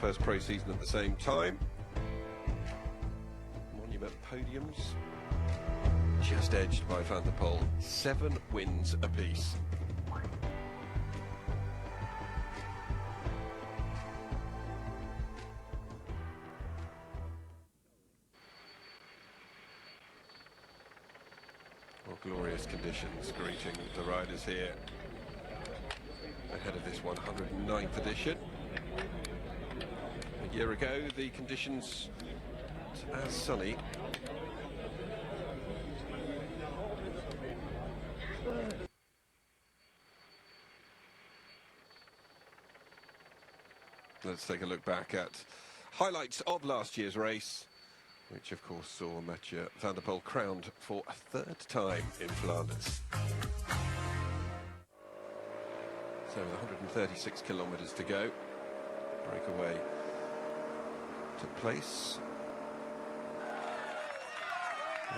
first pro season at the same time. Monument podiums, just edged by Van der Poel, 7 wins apiece. Well, glorious conditions greeting the riders here ahead of this 109th edition. A year ago, the conditions as sunny. Let's take a look back at highlights of last year's race, which of course saw Mathieu van der Poel crowned for a 3rd time in Flanders. So with 136 kilometres to go, breakaway took place.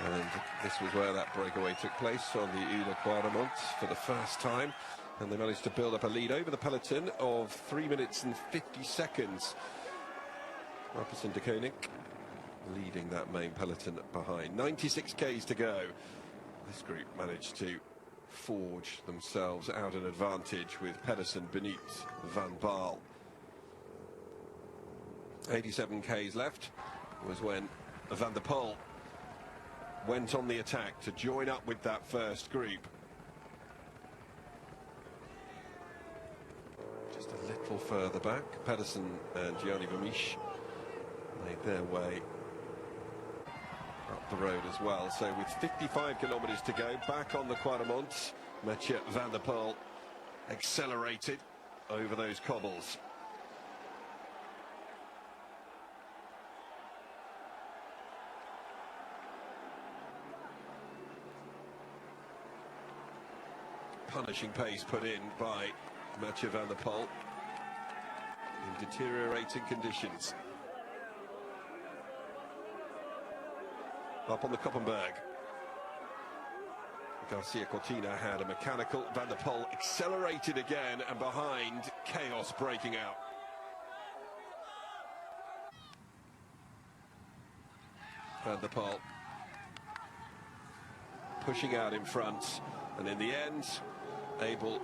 And this was where that breakaway took place, on the Ulla Quadramont for the first time. And they managed to build up a lead over the peloton of 3 minutes and 50 seconds. Rapperswil de Koning leading that main peloton behind. 96 Ks to go. This group managed to forge themselves out an advantage with Pedersen beneath Van Baal. 87 Ks left was when Van der Poel went on the attack to join up with that first group. Just a little further back, Pedersen and Gianni Vermeersch made their way up the road as well. So with 55 kilometres to go, back on the Quadramont, Mathieu van der Poel accelerated over those cobbles. Punishing pace put in by Mathieu van der Poel in deteriorating conditions. Up on the Koppenberg, Garcia Cortina had a mechanical. Van der Poel accelerated again, and behind, chaos breaking out. Van der Poel pushing out in front, and in the end able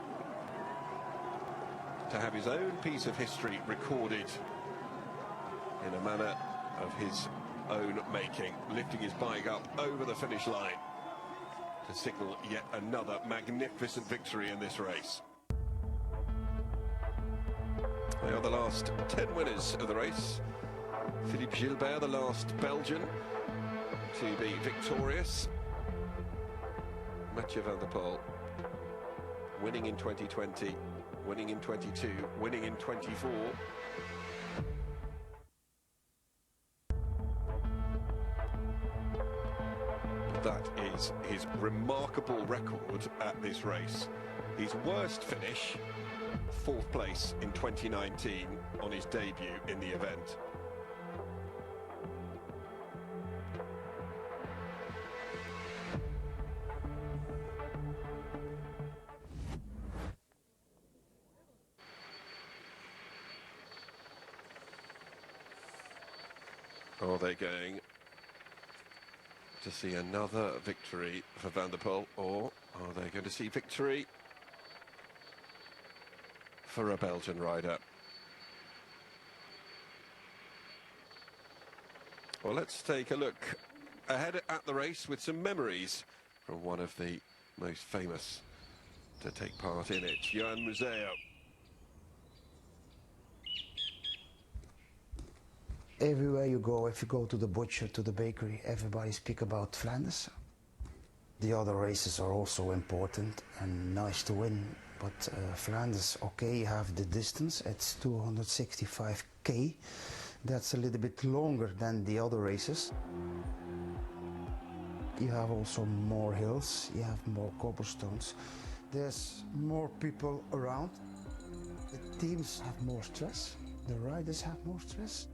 to have his own piece of history recorded in a manner of his own making, lifting his bike up over the finish line to signal yet another magnificent victory in this race. They are the last 10 winners of the race. Philippe Gilbert, the last Belgian to be victorious. Mathieu van der Poel winning in 2020, winning in 22, winning in 24. That is his remarkable record at this race. His worst finish, 4th place in 2019 on his debut in the event. Are they going to see another victory for Van der Poel, or are they going to see victory for a Belgian rider? Well, let's take a look ahead at the race with some memories from one of the most famous to take part in it, Johan Museo. Everywhere you go, if you go to the butcher, to the bakery, everybody speak about Flanders. The other races are also important and nice to win, but Flanders, okay, you have the distance, it's 265 K. That's a little bit longer than the other races. You have also more hills, you have more cobblestones. There's more people around. The teams have more stress, the riders have more stress.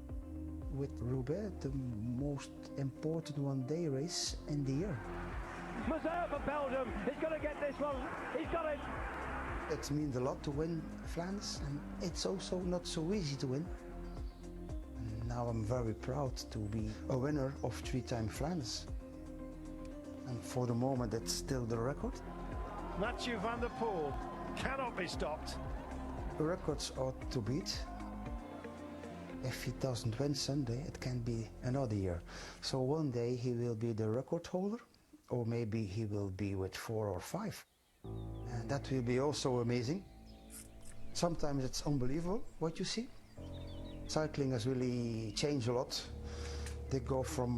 With Roubaix, the most important one-day race in the year. Museo for Belgium, he's going to get this one, he's got it! It means a lot to win Flanders, and it's also not so easy to win. And now I'm very proud to be a winner of 3-time Flanders. And for the moment, it's still the record. Mathieu van der Poel cannot be stopped. Records are to beat. If he doesn't win Sunday, it can be another year. So one day he will be the record holder, or maybe he will be with 4 or 5. And that will be also amazing. Sometimes it's unbelievable what you see. Cycling has really changed a lot. They go from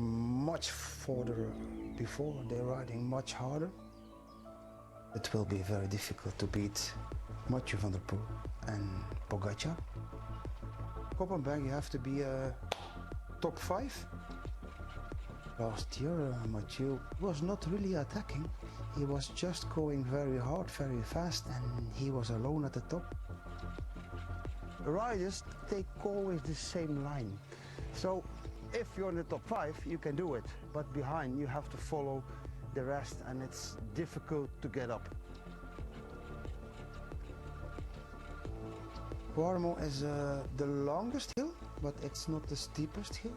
much further before, they're riding much harder. It will be very difficult to beat Mathieu van der Poel and Pogacar. Koppenberg, you have to be top 5. Last year, Mathieu was not really attacking. He was just going very hard, very fast, and he was alone at the top. Riders take always the same line. So if you're in the top 5, you can do it. But behind, you have to follow the rest, and it's difficult to get up. Guarmo is the longest hill, but it's not the steepest hill.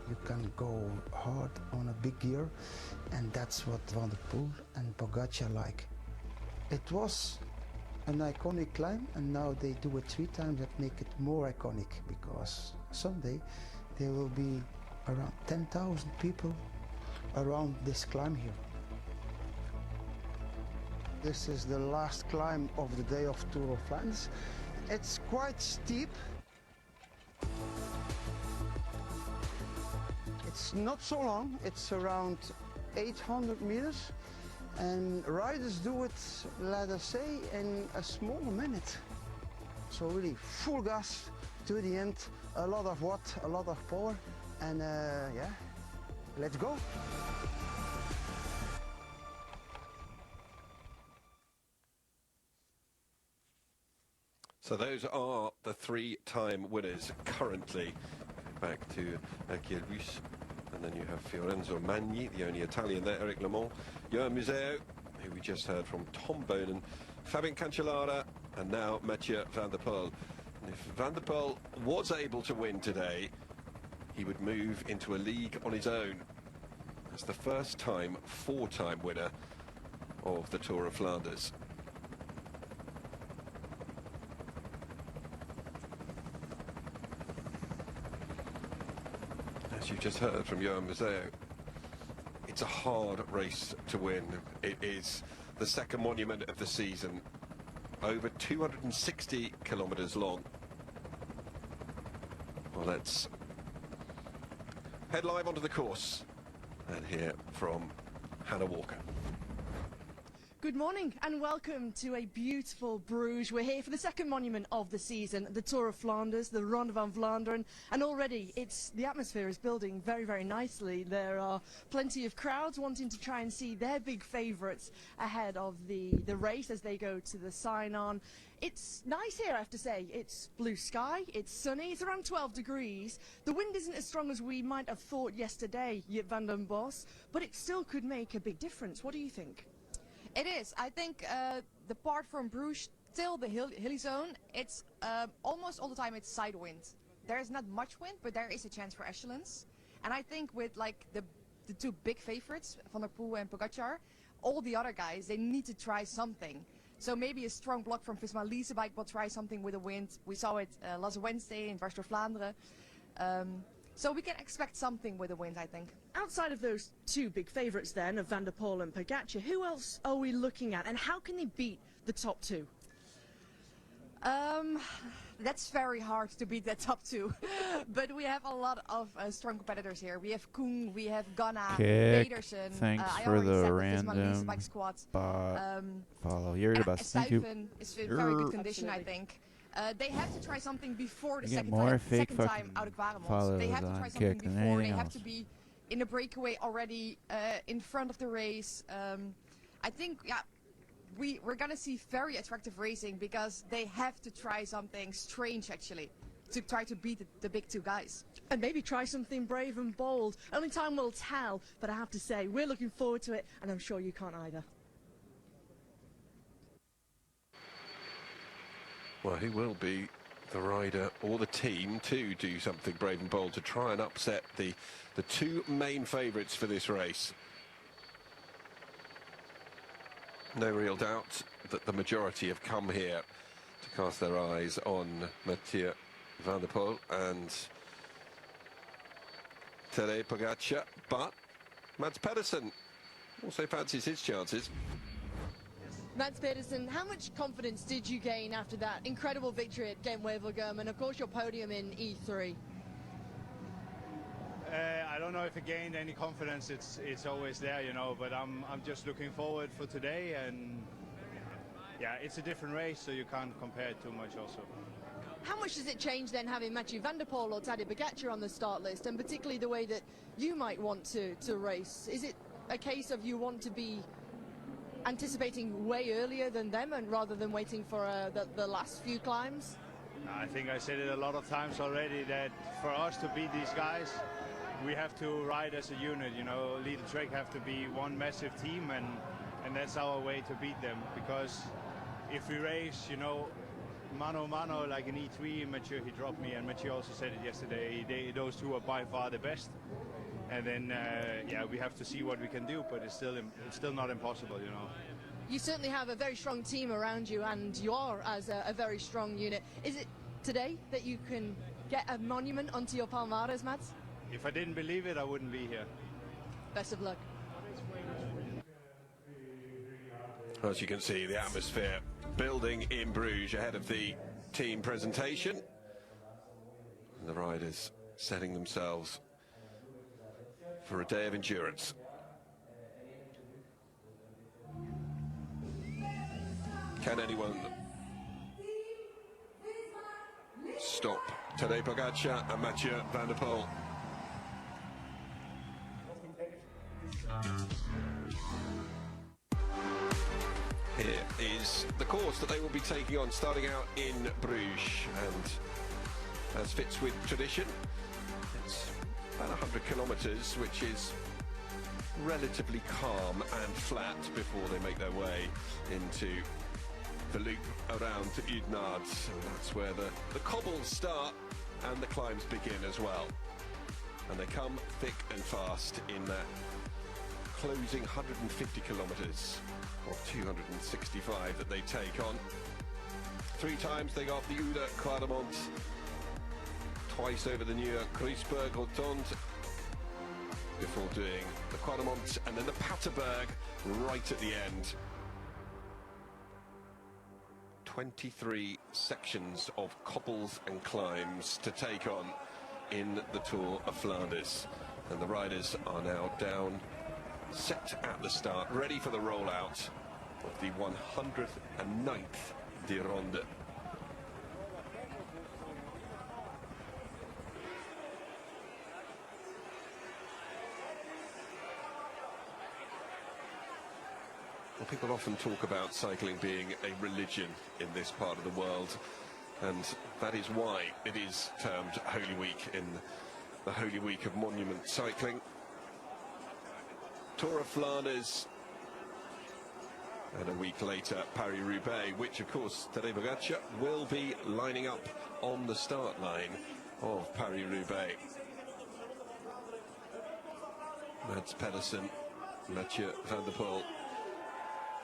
You can go hard on a big gear, and that's what Van der Poel and Pogacar like. It was an iconic climb, and now they do it 3 times that make it more iconic, because someday there will be around 10,000 people around this climb here. This is the last climb of the day of Tour of Flanders. It's quite steep. It's not so long, it's around 800 meters. And riders do it, let us say, in a small minute. So really full gas to the end, a lot of watt, a lot of power, and yeah, let's go. So those are the 3-time winners currently. Back to Mywhoosh, and then you have Fiorenzo Magni, the only Italian there, Eric Lemont, Johan Museo, who we just heard from, Tom Bonen, Fabian Cancellara, and now Mathieu van der Poel. And if Van der Poel was able to win today, he would move into a league on his own as the first time 4-time winner of the Tour of Flanders. As you just heard from Johan Museo, it's a hard race to win. It is the second monument of the season, over 260 kilometers long. Well, let's head live onto the course and hear from Hannah Walker. Good morning and welcome to a beautiful Bruges. We're here for the second monument of the season, the Tour of Flanders, the Ronde van Vlaanderen, and already the atmosphere is building very, very nicely. There are plenty of crowds wanting to try and see their big favourites ahead of the race as they go to the sign-on. It's nice here, I have to say. It's blue sky, it's sunny, it's around 12 degrees. The wind isn't as strong as we might have thought yesterday, Jip van den Bos, but it still could make a big difference. What do you think? It is. I think the part from Bruges till the hilly zone, it's almost all the time it's side wind. There is not much wind, but there is a chance for echelons. And I think with like the 2 big favorites, Van der Poel and Pogacar, all the other guys, they need to try something. So maybe a strong block from Visma Leasebike will try something with the wind. We saw it last Wednesday in Dwars door Vlaanderen. So we can expect something with the wind, I think. Outside of those 2 big favourites then, of Van der Poel and Pogacar, who else are we looking at and how can they beat the top 2? That's very hard to beat that top 2. But we have a lot of strong competitors here. We have Koen, we have Ganna, Pedersen. Thanks I for already the said random bike squad. Follow. You're the best. Thank you. Stuyven is in very good condition, I think. They have to try something before the second time out of Quaremont. They have to try something before. They have to be in a breakaway already in front of the race. I think, yeah, we're going to see very attractive racing because they have to try something strange, actually, to try to beat the big 2 guys. And maybe try something brave and bold. Only time will tell, but I have to say, we're looking forward to it, and I'm sure you can't either. Well, he will be the rider or the team to do something brave and bold to try and upset the two main favourites for this race. No real doubt that the majority have come here to cast their eyes on Mathieu van der Poel and Tadej Pogacar, but Mads Pedersen also fancies his chances. Mads Pedersen, how much confidence did you gain after that incredible victory at Gent-Wevelgem and of course your podium in E3? I don't know if I gained any confidence. It's always there, you know, but I'm just looking forward for today, and yeah, it's a different race, so you can't compare it too much also. How much does it change then having Mathieu van der Poel or Tadej Pogacar on the start list, and particularly the way that you might want to race? Is it a case of you want to be anticipating way earlier than them and rather than waiting for the last few climbs? I think I said it a lot of times already that for us to beat these guys, we have to ride as a unit, you know. Lead and Trek have to be one massive team, and that's our way to beat them. Because if we race, you know, mano a mano like an E3, Mathieu, he dropped me, and Mathieu also said it yesterday, those two are by far the best. And then, yeah, we have to see what we can do, but it's still not impossible, you know. You certainly have a very strong team around you, and you are as a very strong unit. Is it today that you can get a monument onto your palmares, Mads? If I didn't believe it, I wouldn't be here. Best of luck. As you can see, the atmosphere building in Bruges ahead of the team presentation. And the riders setting themselves for a day of endurance. Can anyone stop Tadej Pogacar and Mathieu van der Poel? Here is the course that they will be taking on, starting out in Bruges, and as fits with tradition, it's about 100 kilometres, which is relatively calm and flat before they make their way into the loop around Oudenaarde. And that's where the cobbles start and the climbs begin as well. And they come thick and fast in that closing 150 kilometres of 265 that they take on. 3 times they got the Oude Quadramont, twice over the New Kreuzberg Rotonde, before doing the Quadramont and then the Paterberg right at the end. 23 sections of cobbles and climbs to take on in the Tour of Flanders, and the riders are now down, set at the start, ready for the rollout of the 109th de Ronde. Well, people often talk about cycling being a religion in this part of the world, and that is why it is termed Holy Week, in the Holy Week of monument cycling. Tour of Flanders, and a week later Paris-Roubaix, which of course Tadej Pogacar will be lining up on the start line of Paris-Roubaix. Mads Pedersen, Mathieu van der Poel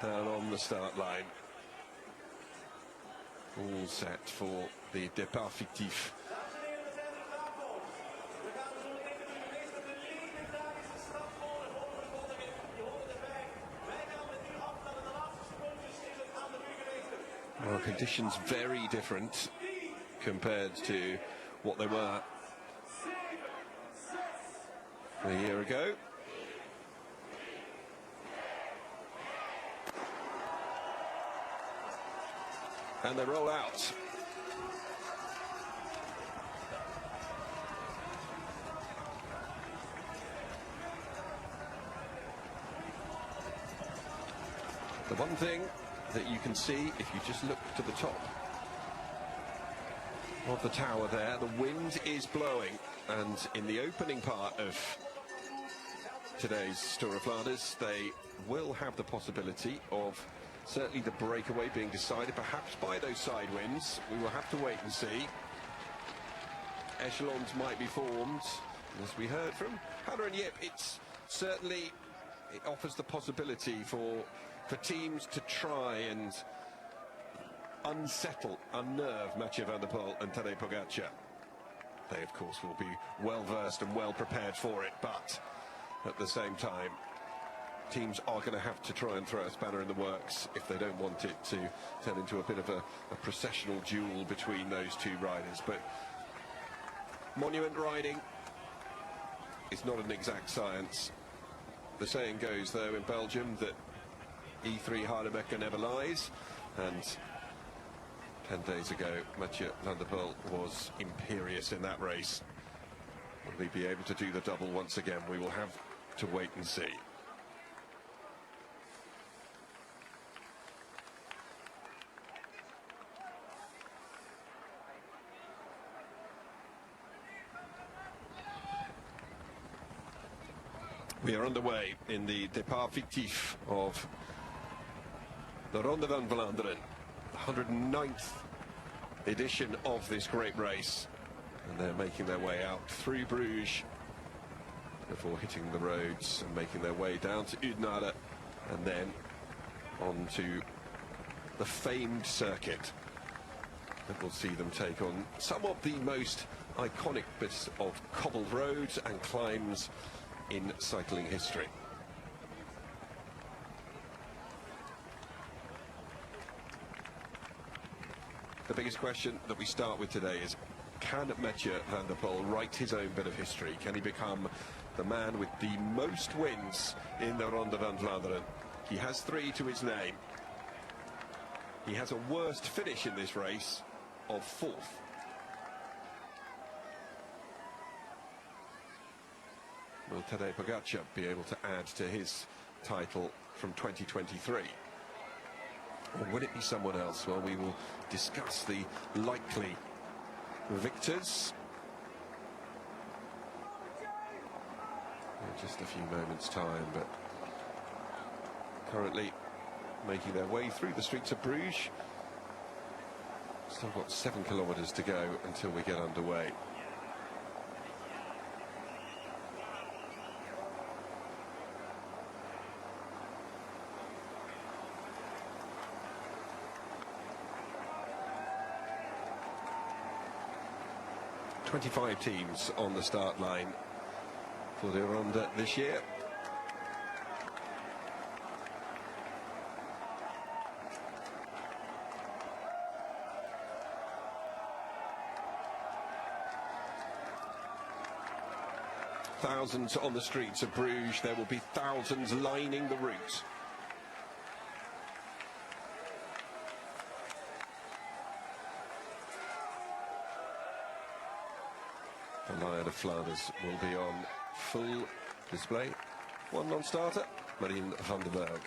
down on the start line, all set for the départ fictif. Well, conditions very different compared to what they were a year ago. And they roll out. The one thing that you can see if you just look to the top of the tower there, the wind is blowing, and in the opening part of today's Tour of Flanders they will have the possibility of Certainly the breakaway being decided perhaps by those side winds. We will have to wait and see. Echelons might be formed, as we heard from Hannah and Yip. It offers the possibility for teams to try and unnerve Mathieu van der Poel and Tadej Pogacar. They, of course, will be well versed and well prepared for it, but at the same time, teams are going to have to try and throw a spanner in the works if they don't want it to turn into a bit of a processional duel between those two riders. But monument riding is not an exact science. The saying goes, though, in Belgium that E3 Hardebecker never lies, and 10 days ago Mathieu van der Poel was imperious in that race. Will he be able to do the double once again? We will have to wait and see. We are underway in the départ fictif of the Ronde van Vlaanderen, the 109th edition of this great race, and they're making their way out through Bruges before hitting the roads and making their way down to Oudenaarde and then on to the famed circuit that will see them take on some of the most iconic bits of cobbled roads and climbs in cycling history. The biggest question that we start with today is, can Mathieu van der Poel write his own bit of history? Can he become the man with the most wins in the Ronde van Vlaanderen? He has 3 to his name. He has a worst finish in this race of 4th. Will Tadej Pogacar be able to add to his title from 2023? Or will it be someone else? Well, we will discuss the likely victors in just a few moments' time, but currently making their way through the streets of Bruges. Still got 7 kilometres to go until we get underway. ...25 teams on the start line for the Ronde this year. Thousands on the streets of Bruges. There will be thousands lining the route. The Lion of Flanders will be on full display. One non-starter, Marijn van den Berg.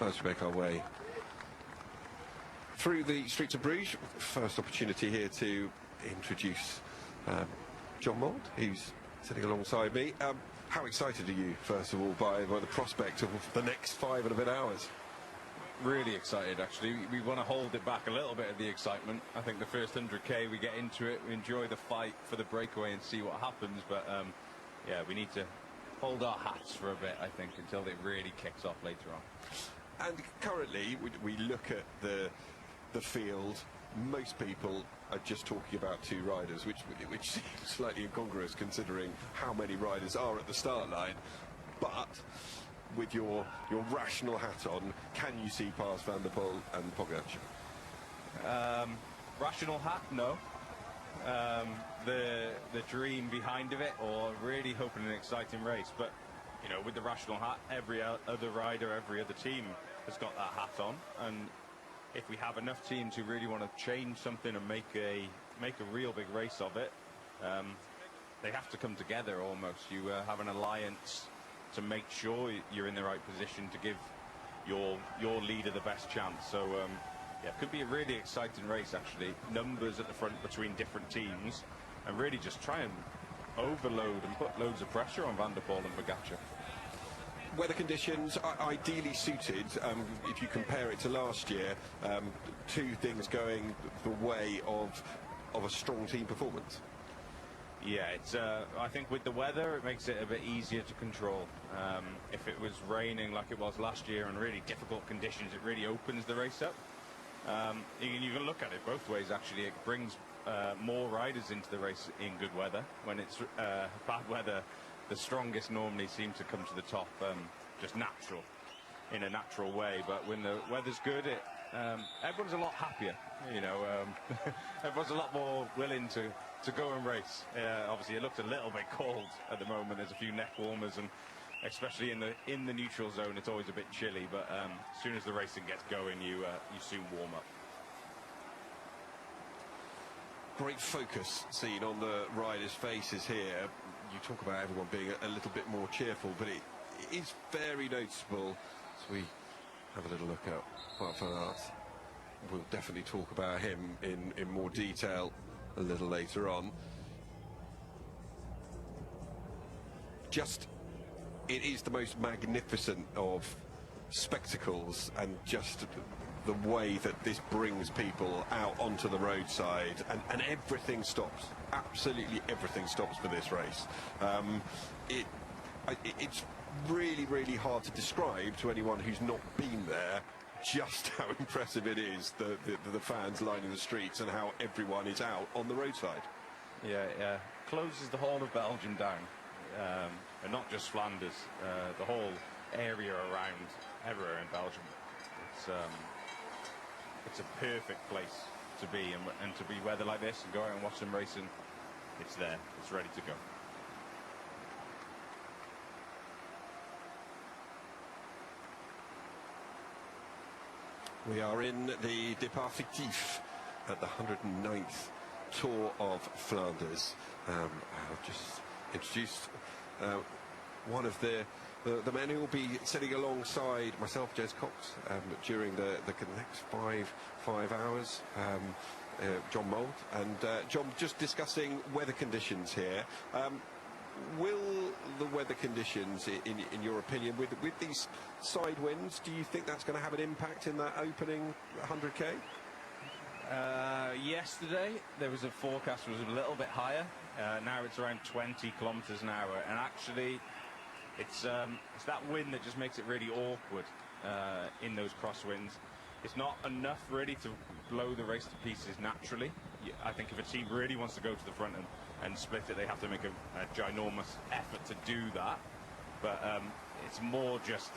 Let's make our way through the streets of Bruges. First opportunity here to introduce John Mould, who's sitting alongside me. How excited are you, first of all, by the prospect of the next 5 and a bit hours? Really excited, actually. We want to hold it back a little bit of the excitement. I think the first 100k, we get into it, we enjoy the fight for the breakaway and see what happens. But yeah, we need to hold our hats for a bit, I think, until it really kicks off later on. And currently, we look at the field. Most people are just talking about 2 riders, which seems slightly incongruous considering how many riders are at the start line. But with your rational hat on, can you see past Van der Poel and Pogacar? Rational hat, no. The dream behind of it, or really hoping an exciting race. But you know, with the rational hat, every other rider, every other team has got that hat on, and if we have enough teams who really want to change something and make a real big race of it, they have to come together almost. You have an alliance to make sure you're in the right position to give your leader the best chance. So Yeah, it could be a really exciting race, actually. Numbers at the front between different teams, and really just try and overload and put loads of pressure on Van der Poel and Pogacar. Weather conditions are ideally suited, if you compare it to last year, two things going the way of a strong team performance. Yeah, it's. I think with the weather, it makes it a bit easier to control. If it was raining like it was last year and really difficult conditions, it really opens the race up. You can look at it both ways, actually. It brings more riders into the race in good weather. When it's bad weather, the strongest normally seem to come to the top, just natural, in a natural way. But when the weather's good, everyone's a lot happier. You know, everyone's a lot more willing to go and race. Obviously, it looks a little bit cold at the moment. There's a few neck warmers, and especially in the neutral zone, it's always a bit chilly. But as soon as the racing gets going, you soon warm up. Great focus seen on the riders' faces here. You talk about everyone being a little bit more cheerful, but it is very noticeable. So we have a little look at Wout van Aert. We'll definitely talk about him in more detail a little later on. It is the most magnificent of spectacles, and just the way that this brings people out onto the roadside, and everything stops. Absolutely everything stops for this race. It's really, really hard to describe to anyone who's not been there just how impressive it is, the fans lining the streets and how everyone is out on the roadside. Yeah, closes the whole of Belgium down, and not just Flanders, the whole area around, everywhere in Belgium. It's a perfect place to be, and to be weather like this and go out and watch them racing. It's there, it's ready to go. We are in the Départ Fictif at the 109th Tour of Flanders. I've just introduced one of the men who will be sitting alongside myself, Jez Cox, during the next five hours. John Mould and John, just discussing weather conditions here. Will the weather conditions, in your opinion, with these side winds, do you think that's going to have an impact in that opening 100k? Yesterday there was a forecast was a little bit higher. Now it's around 20 kilometers an hour, and actually it's that wind that just makes it really awkward in those crosswinds. It's not enough really to blow the race to pieces naturally. I think if a team really wants to go to the front and split it, they have to make a ginormous effort to do that. But it's more just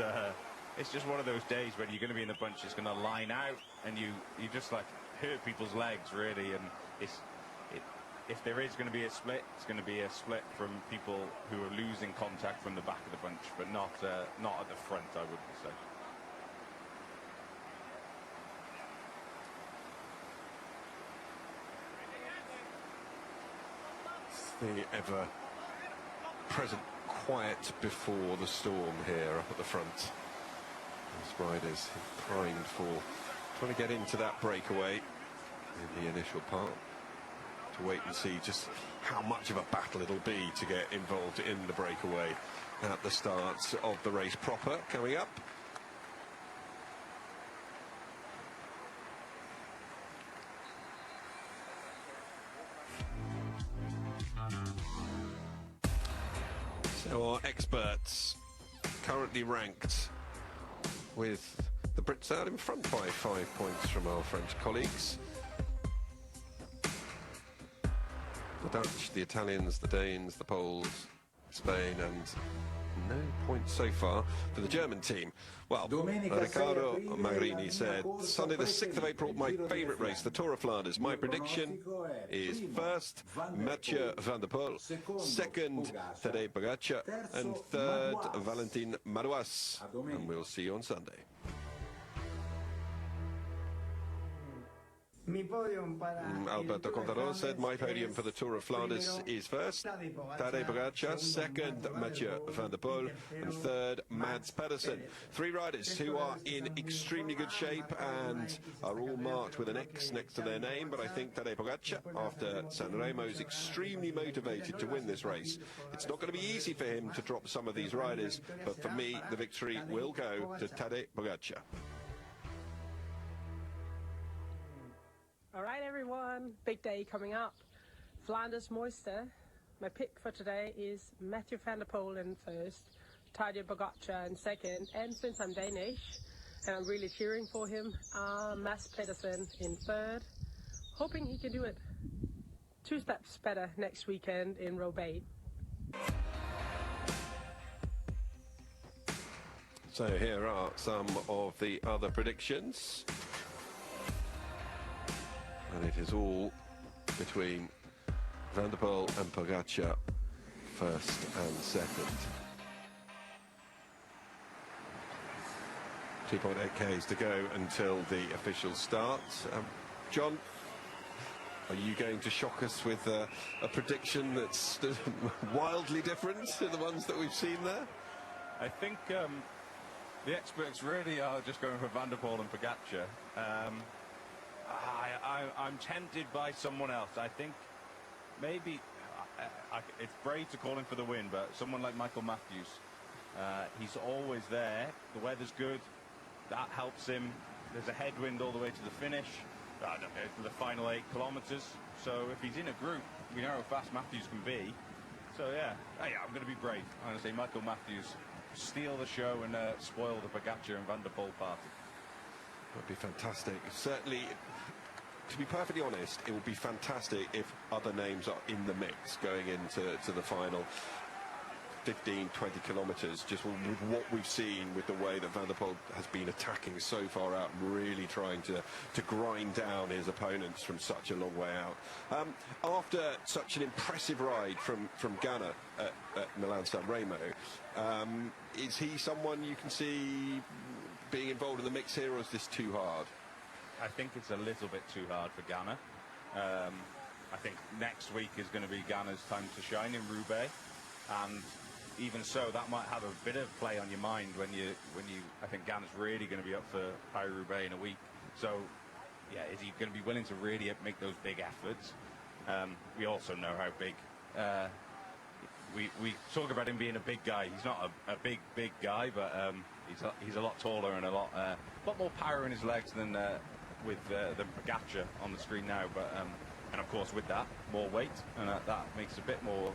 it's just one of those days when you're going to be in a bunch that's going to line out, and you just like hurt people's legs really. And if there is going to be a split, it's going to be a split from people who are losing contact from the back of the bunch, but not at the front, I wouldn't say. The ever-present quiet before the storm here up at the front. These riders primed for trying to get into that breakaway in the initial part. To wait and see just how much of a battle it'll be to get involved in the breakaway at the start of the race proper coming up. So our experts currently ranked with the Brits out in front by 5 points from our French colleagues. The Dutch, the Italians, the Danes, the Poles, Spain, and no points so far for the German team. Well, Riccardo Magrini said, Sunday the 6th of April, my favourite race, the Tour of Flanders. My prediction is first, Mathieu van der Poel, second, Tadej Pogacar, and third, Valentin Madouas. And we'll see you on Sunday. Alberto Contador said my podium for the Tour of Flanders is first, Tadej Pogačar, second, Mathieu van der Poel, and third, Mads Pedersen. Three riders who are in extremely good shape and are all marked with an X next to their name, but I think Tadej Pogačar, after San Remo, is extremely motivated to win this race. It's not going to be easy for him to drop some of these riders, but for me, the victory will go to Tadej Pogačar. All right, everyone, big day coming up. Flanders Moister. My pick for today is Mathieu van der Poel in first, Tadej Pogačar in second, and since I'm Danish and I'm really cheering for him, Mads Pedersen in third, hoping he can do it 2 steps better next weekend in Roubaix. So here are some of the other predictions. And it is all between Van der Poel and Pogačar, first and second. 2.8 Ks to go until the official start. John, are you going to shock us with a prediction that's wildly different to the ones that we've seen there? I think the experts really are just going for Van der Poel and Pogačar. I'm tempted by someone else. I think maybe it's brave to call him for the win, but someone like Michael Matthews. He's always there. The weather's good. That helps him. There's a headwind all the way to the finish, to the final 8 kilometers. So if he's in a group, we know how fast Matthews can be. So yeah, I'm going to be brave. I'm going to say Michael Matthews, steal the show and spoil the Pogačar and Van der Poel party. Would be fantastic. Certainly, to be perfectly honest, it would be fantastic if other names are in the mix going into the final 15, 20 kilometres, just with what we've seen with the way that Van der Poel has been attacking so far out, really trying to grind down his opponents from such a long way out. After such an impressive ride from Ghana at Milan-San Remo, is he someone you can see being involved in the mix here, or is this too hard? I think it's a little bit too hard for Ghana. I think next week is going to be Ghana's time to shine in Roubaix, and even so, that might have a bit of play on your mind when you. I think Ghana's really going to be up for Paris-Roubaix in a week. So, yeah, is he going to be willing to really make those big efforts? We also know how big. We talk about him being a big guy. He's not a big guy, but he's a lot taller and a lot more power in his legs than Pogačar on the screen now. But and of course with that, more weight, and that makes a bit more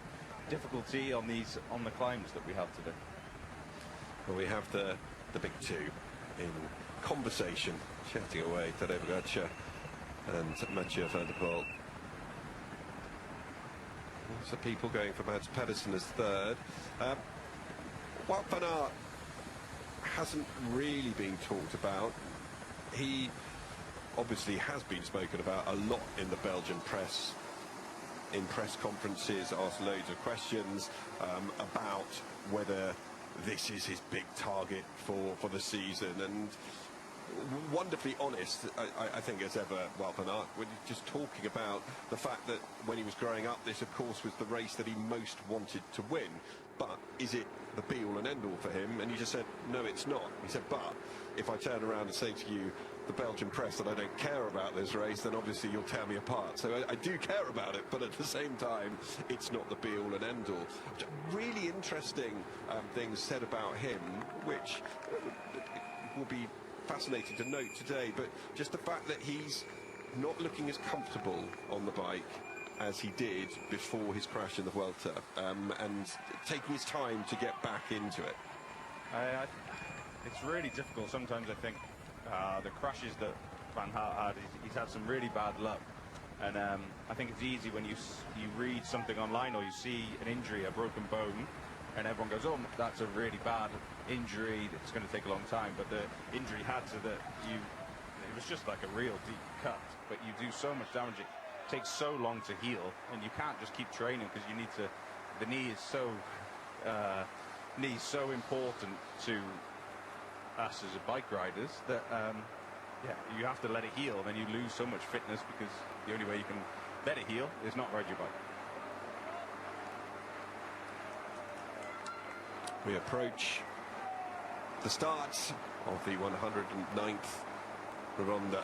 difficulty on the climbs that we have today. Well, we have the big two in conversation, chatting away, Tadej Pogačar and Mathieu van der Poel. Lots of people going for Mads Pedersen as third. Wout van Aert hasn't really been talked about. He obviously has been spoken about a lot in the Belgian press, in press conferences, asked loads of questions about whether this is his big target for the season, and wonderfully honest, I think, as ever, Wout van Aert, when he's just talking about the fact that when he was growing up, this of course was the race that he most wanted to win, but is it the be-all and end-all for him? And he just said, no, it's not. He said, but if I turn around and say to you, the Belgian press, that I don't care about this race, then obviously you'll tear me apart. So I do care about it, but at the same time, it's not the be-all and end-all. Really interesting things said about him, which will be fascinating to note today, but just the fact that he's not looking as comfortable on the bike as he did before his crash in the Vuelta, and taking his time to get back into it. It's really difficult sometimes, I think. The crashes that Van Aert had, he's had some really bad luck, and I think it's easy when you read something online or you see an injury, a broken bone, and everyone goes, oh, that's a really bad injury, it's going to take a long time, but the injury had to it was just like a real deep cut, but you do so much damage, it takes so long to heal, and you can't just keep training because you need to, the knee is so important to us as bike riders that yeah, you have to let it heal, then you lose so much fitness, because the only way you can let it heal is not ride your bike. We approach the start of the 109th Ronda.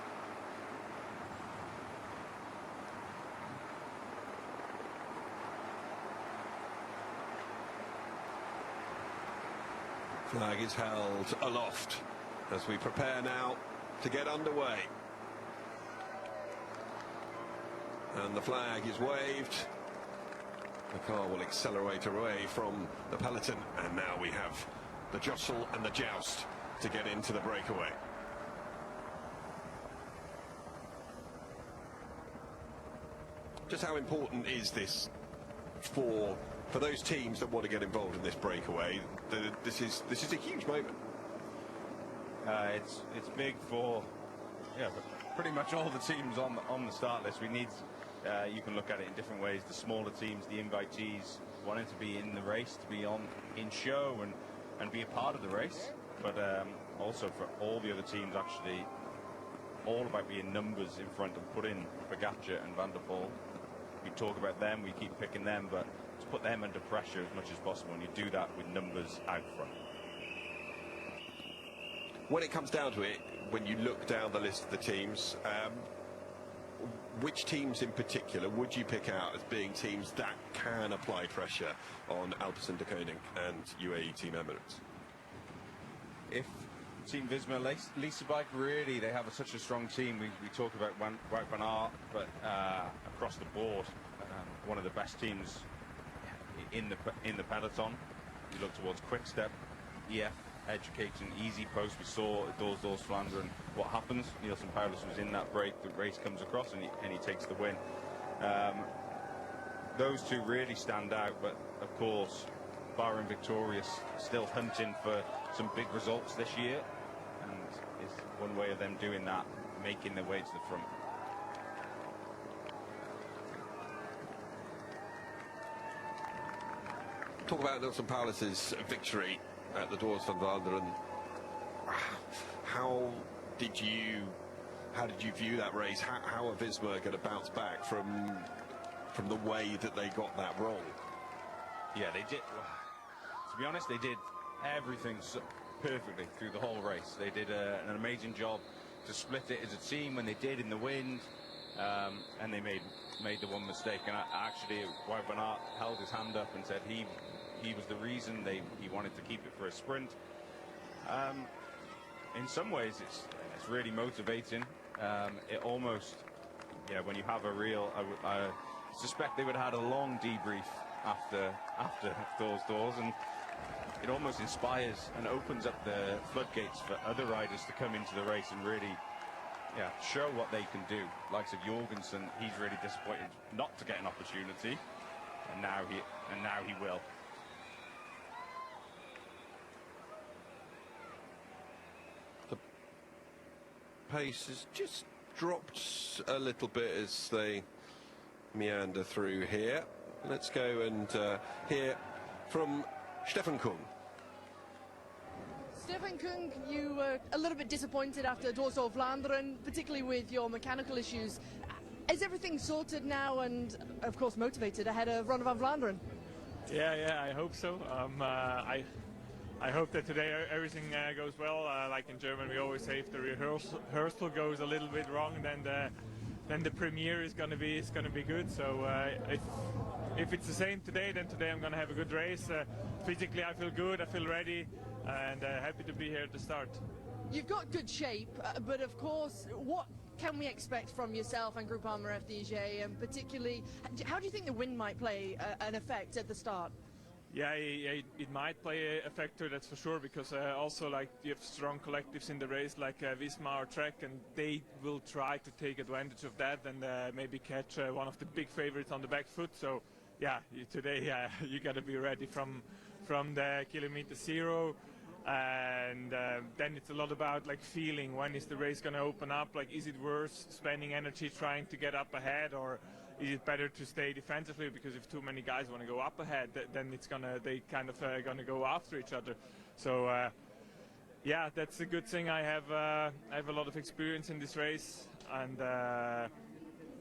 Flag is held aloft as we prepare now to get underway. And the flag is waved. The car will accelerate away from the peloton, and now we have the jostle and the joust to get into the breakaway. Just how important is this for those teams that want to get involved in this breakaway? This is a huge moment. It's big for pretty much all the teams on the start list. We need. You can look at it in different ways. The smaller teams, the invitees, wanting to be in the race, to be in show and be a part of the race. But also for all the other teams, actually, all about being numbers in front and putting Pogacar and Van der Poel. We talk about them, we keep picking them, but to put them under pressure as much as possible, and you do that with numbers out front. When it comes down to it, when you look down the list of the teams, which teams in particular would you pick out as being teams that can apply pressure on Alpecin de Koning and UAE Team Emirates? If Team Visma, Lisa Bike, really, they have such a strong team. We talk about Wout van Aert, but across the board, one of the best teams in the peloton. You look towards Quickstep, EF, Education, Easy Post. We saw Doors Flandern. What happens? Nielsen Paulus was in that break. The race comes across and he takes the win. Those two really stand out, but of course, Bahrain Victorious still hunting for some big results this year, and it's one way of them doing that, making their way to the front. Talk about Nielsen Paulus's victory at the Doors van Vlaanderen. How did you view that race? How are Visma going to bounce back from the way that they got that wrong? Yeah, they did. To be honest, they did everything perfectly through the whole race. They did an amazing job to split it as a team when they did in the wind, and they made the one mistake. And actually, Wout van Aert held his hand up and said he was the reason he wanted to keep it for a sprint. In some ways, it's really motivating. It almost, when you have a real, I suspect they would have had a long debrief after Doors, and it almost inspires and opens up the floodgates for other riders to come into the race and really, show what they can do. Like I said, Jorgensen, he's really disappointed not to get an opportunity, and now he will. The pace has just dropped a little bit as they meander through here. Let's go and hear from Stefan Kung. Stefan Kung, you were a little bit disappointed after Doors of Vlaanderen, particularly with your mechanical issues. Is everything sorted now and, of course, motivated ahead of Ronde van Vlaanderen? Yeah, I hope so. I hope that today everything goes well. Like in German, we always say if the rehearsal goes a little bit wrong, then the premiere is going to be good. So if it's the same today, then today I'm going to have a good race. Physically, I feel good, I feel ready, and happy to be here at the start. You've got good shape, but of course, what can we expect from yourself and Groupama FDJ, and particularly, how do you think the wind might play an effect at the start? Yeah, it might play a factor, that's for sure, because also like you have strong collectives in the race like Visma or Trek, and they will try to take advantage of that and maybe catch one of the big favorites on the back foot. So yeah, today you got to be ready from the kilometer zero, and then it's a lot about like feeling when is the race going to open up. Like, is it worth spending energy trying to get up ahead, or is it better to stay defensively? Because if too many guys want to go up ahead, then they kind of gonna go after each other. So yeah, that's a good thing. I have a lot of experience in this race, and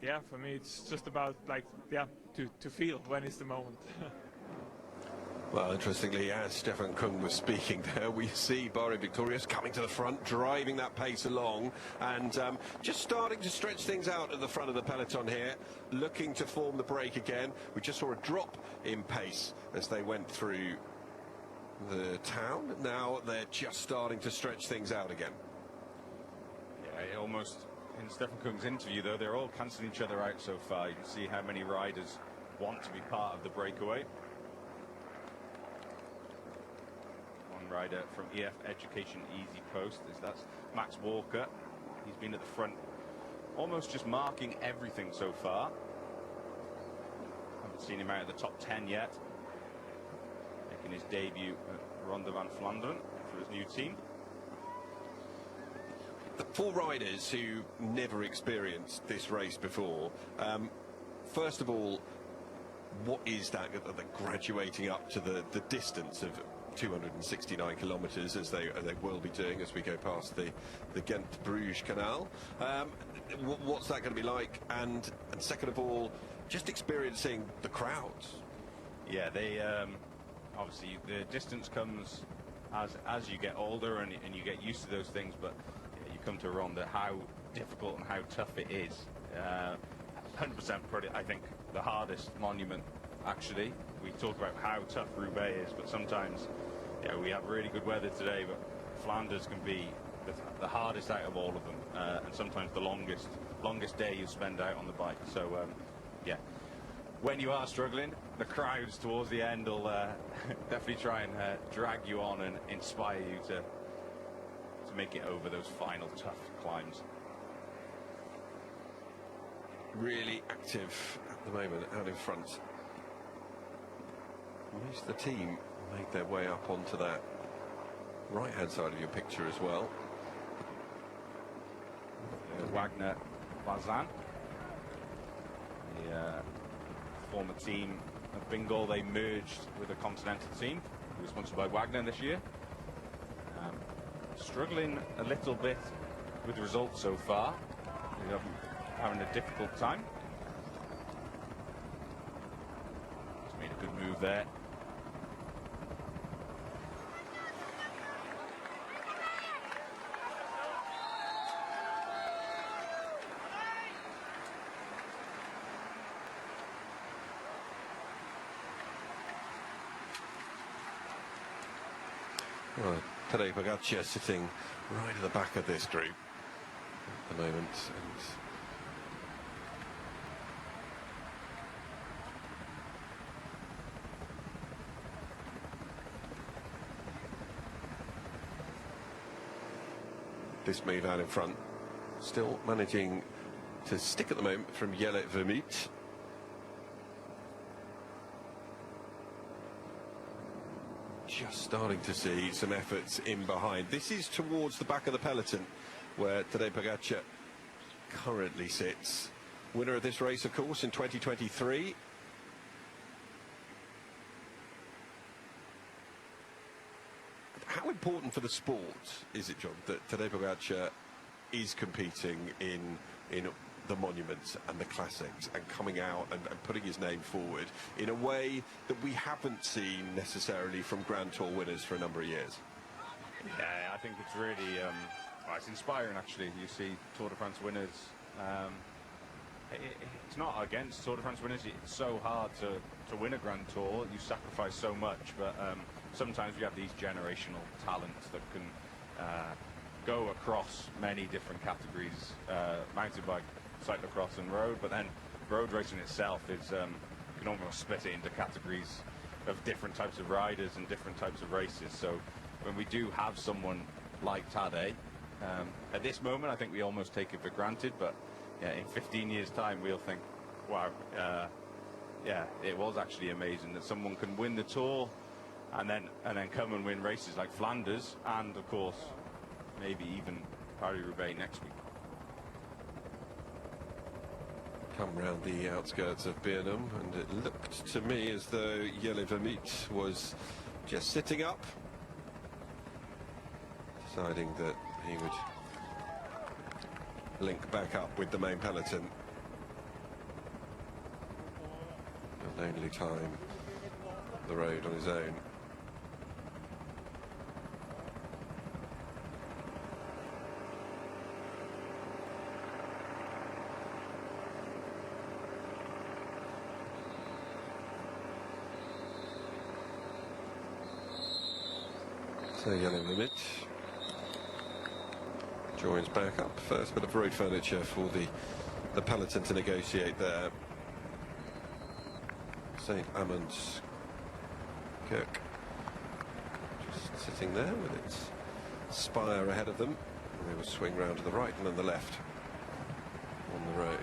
yeah, for me it's just about like to feel when is the moment. Well, interestingly, as Stefan Kung was speaking there, we see Barry Victorious coming to the front, driving that pace along, and just starting to stretch things out at the front of the peloton here, looking to form the break again. We just saw a drop in pace as they went through the town. Now they're just starting to stretch things out again. Yeah, almost in Stefan Kung's interview, though, they're all cancelling each other out so far. You can see how many riders want to be part of the breakaway. Rider from EF Education Easy Post, that's Max Walker. He's been at the front, almost just marking everything so far. Haven't seen him out of the top 10 yet. Making his debut at Ronde van Vlaanderen for his new team. The 4 riders who never experienced this race before, first of all, what is that graduating up to the distance of 269 kilometres as they will be doing as we go past the Ghent-Bruges Canal? What's that going to be like? And second of all, just experiencing the crowds. Yeah, they obviously the distance comes as you get older and you get used to those things, but you come to Ronde, how difficult and how tough it is. 100% probably, I think, the hardest monument. Actually, we talk about how tough Roubaix is, but sometimes, yeah, we have really good weather today, but Flanders can be the hardest out of all of them, and sometimes the longest day you spend out on the bike. So, yeah, when you are struggling, the crowds towards the end will definitely try and drag you on and inspire you to make it over those final tough climbs. Really active at the moment out in front. Most of the team make their way up onto that right-hand side of your picture as well. Wagner Bazan, the former team of Bengal, they merged with a continental team who was sponsored by Wagner this year. Struggling a little bit with the results so far. They're having a difficult time. Just made a good move there. Well, Tadej Pogacar sitting right at the back of this group at the moment, and this move out in front, still managing to stick at the moment from Jelle Vermeet. Just starting to see some efforts in behind. This is towards the back of the peloton where Tadej Pogacar currently sits. Winner of this race, of course, in 2023. How important for the sport is it, John, that Tadej Pogacar is competing in the monuments and the classics and coming out and putting his name forward in a way that we haven't seen necessarily from Grand Tour winners for a number of years? Yeah, I think it's really well, it's inspiring, actually. You see Tour de France winners. It's not against Tour de France winners. It's so hard to win a Grand Tour. You sacrifice so much, but sometimes you have these generational talents that can go across many different categories, mountain bike, cyclocross and road, but then road racing itself is you can almost split it into categories of different types of riders and different types of races. So when we do have someone like Tadej, at this moment I think we almost take it for granted, but yeah, in 15 years time we'll think, wow, yeah, it was actually amazing that someone can win the Tour and then come and win races like Flanders and of course maybe even Paris-Roubaix next week. Come round the outskirts of Burnham, and it looked to me as though Jelle Vermeet was just sitting up, deciding that he would link back up with the main peloton. A lonely time up the road on his own. So yellow limit joins back up. First bit of road furniture for the peloton to negotiate there. St. Amund's Kirk just sitting there with its spire ahead of them. And they will swing round to the right and then the left on the road.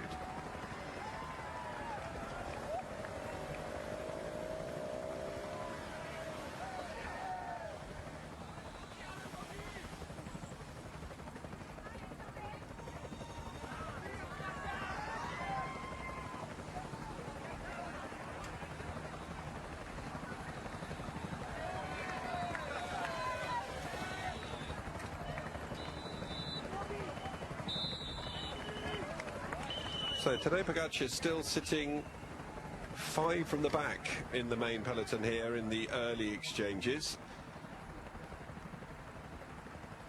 So today Pogacar is still sitting 5 from the back in the main peloton here in the early exchanges.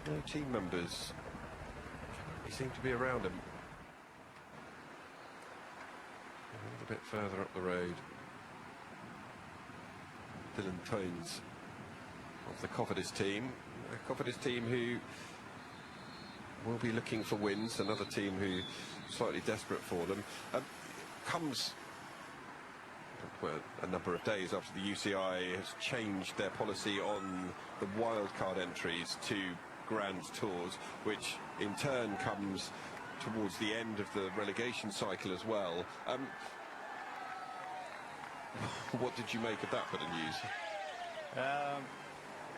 No team members. They seem to be around him. A little bit further up the road. Dylan Tones of the Cofidis team. A Cofidis team who will be looking for wins, another team who slightly desperate for them. Comes well, a number of days after the UCI has changed their policy on the wildcard entries to Grand Tours, which in turn comes towards the end of the relegation cycle as well. What did you make of that bit of news?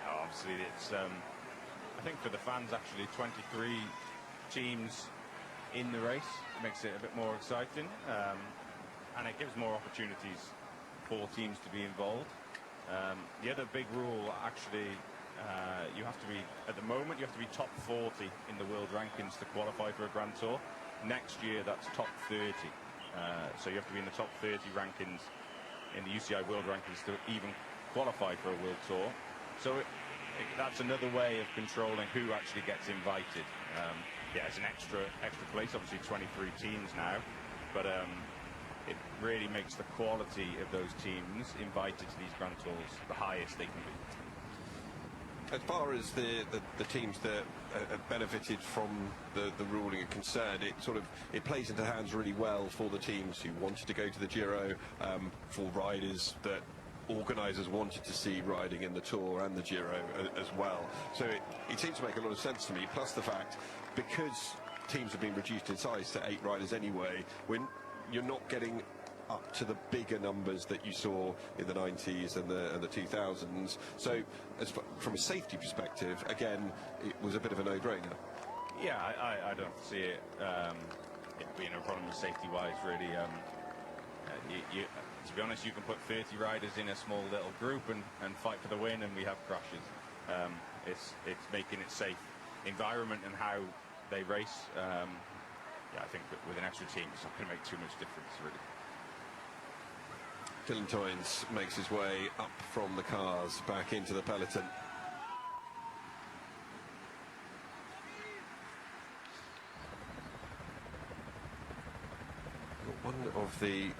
Obviously it's I think for the fans actually 23 teams in the race makes it a bit more exciting, and it gives more opportunities for teams to be involved. The other big rule actually, you have to be, at the moment you have to be top 40 in the world rankings to qualify for a Grand Tour. Next year that's top 30, so you have to be in the top 30 rankings in the UCI world rankings to even qualify for a world tour. So that's another way of controlling who actually gets invited. Yeah, it's an extra place, obviously 23 teams now, but it really makes the quality of those teams invited to these Grand Tours the highest they can be. As far as the teams that have benefited from the ruling are concerned, it plays into hands really well for the teams who wanted to go to the Giro, for riders that organisers wanted to see riding in the Tour and the Giro as well. So it seems to make a lot of sense to me, plus the fact, because teams have been reduced in size to 8 riders anyway, when you're not getting up to the bigger numbers that you saw in the 90s and the 2000s. So from a safety perspective, again, it was a bit of a no-brainer. Yeah, I don't see it being a problem safety-wise, really. To be honest, you can put 30 riders in a small little group and fight for the win, and we have crashes. It's making it safe environment and how they race. Yeah, I think that with an extra team, it's not going to make too much difference, really. Dylan Toynes makes his way up from the cars back into the peloton. One of the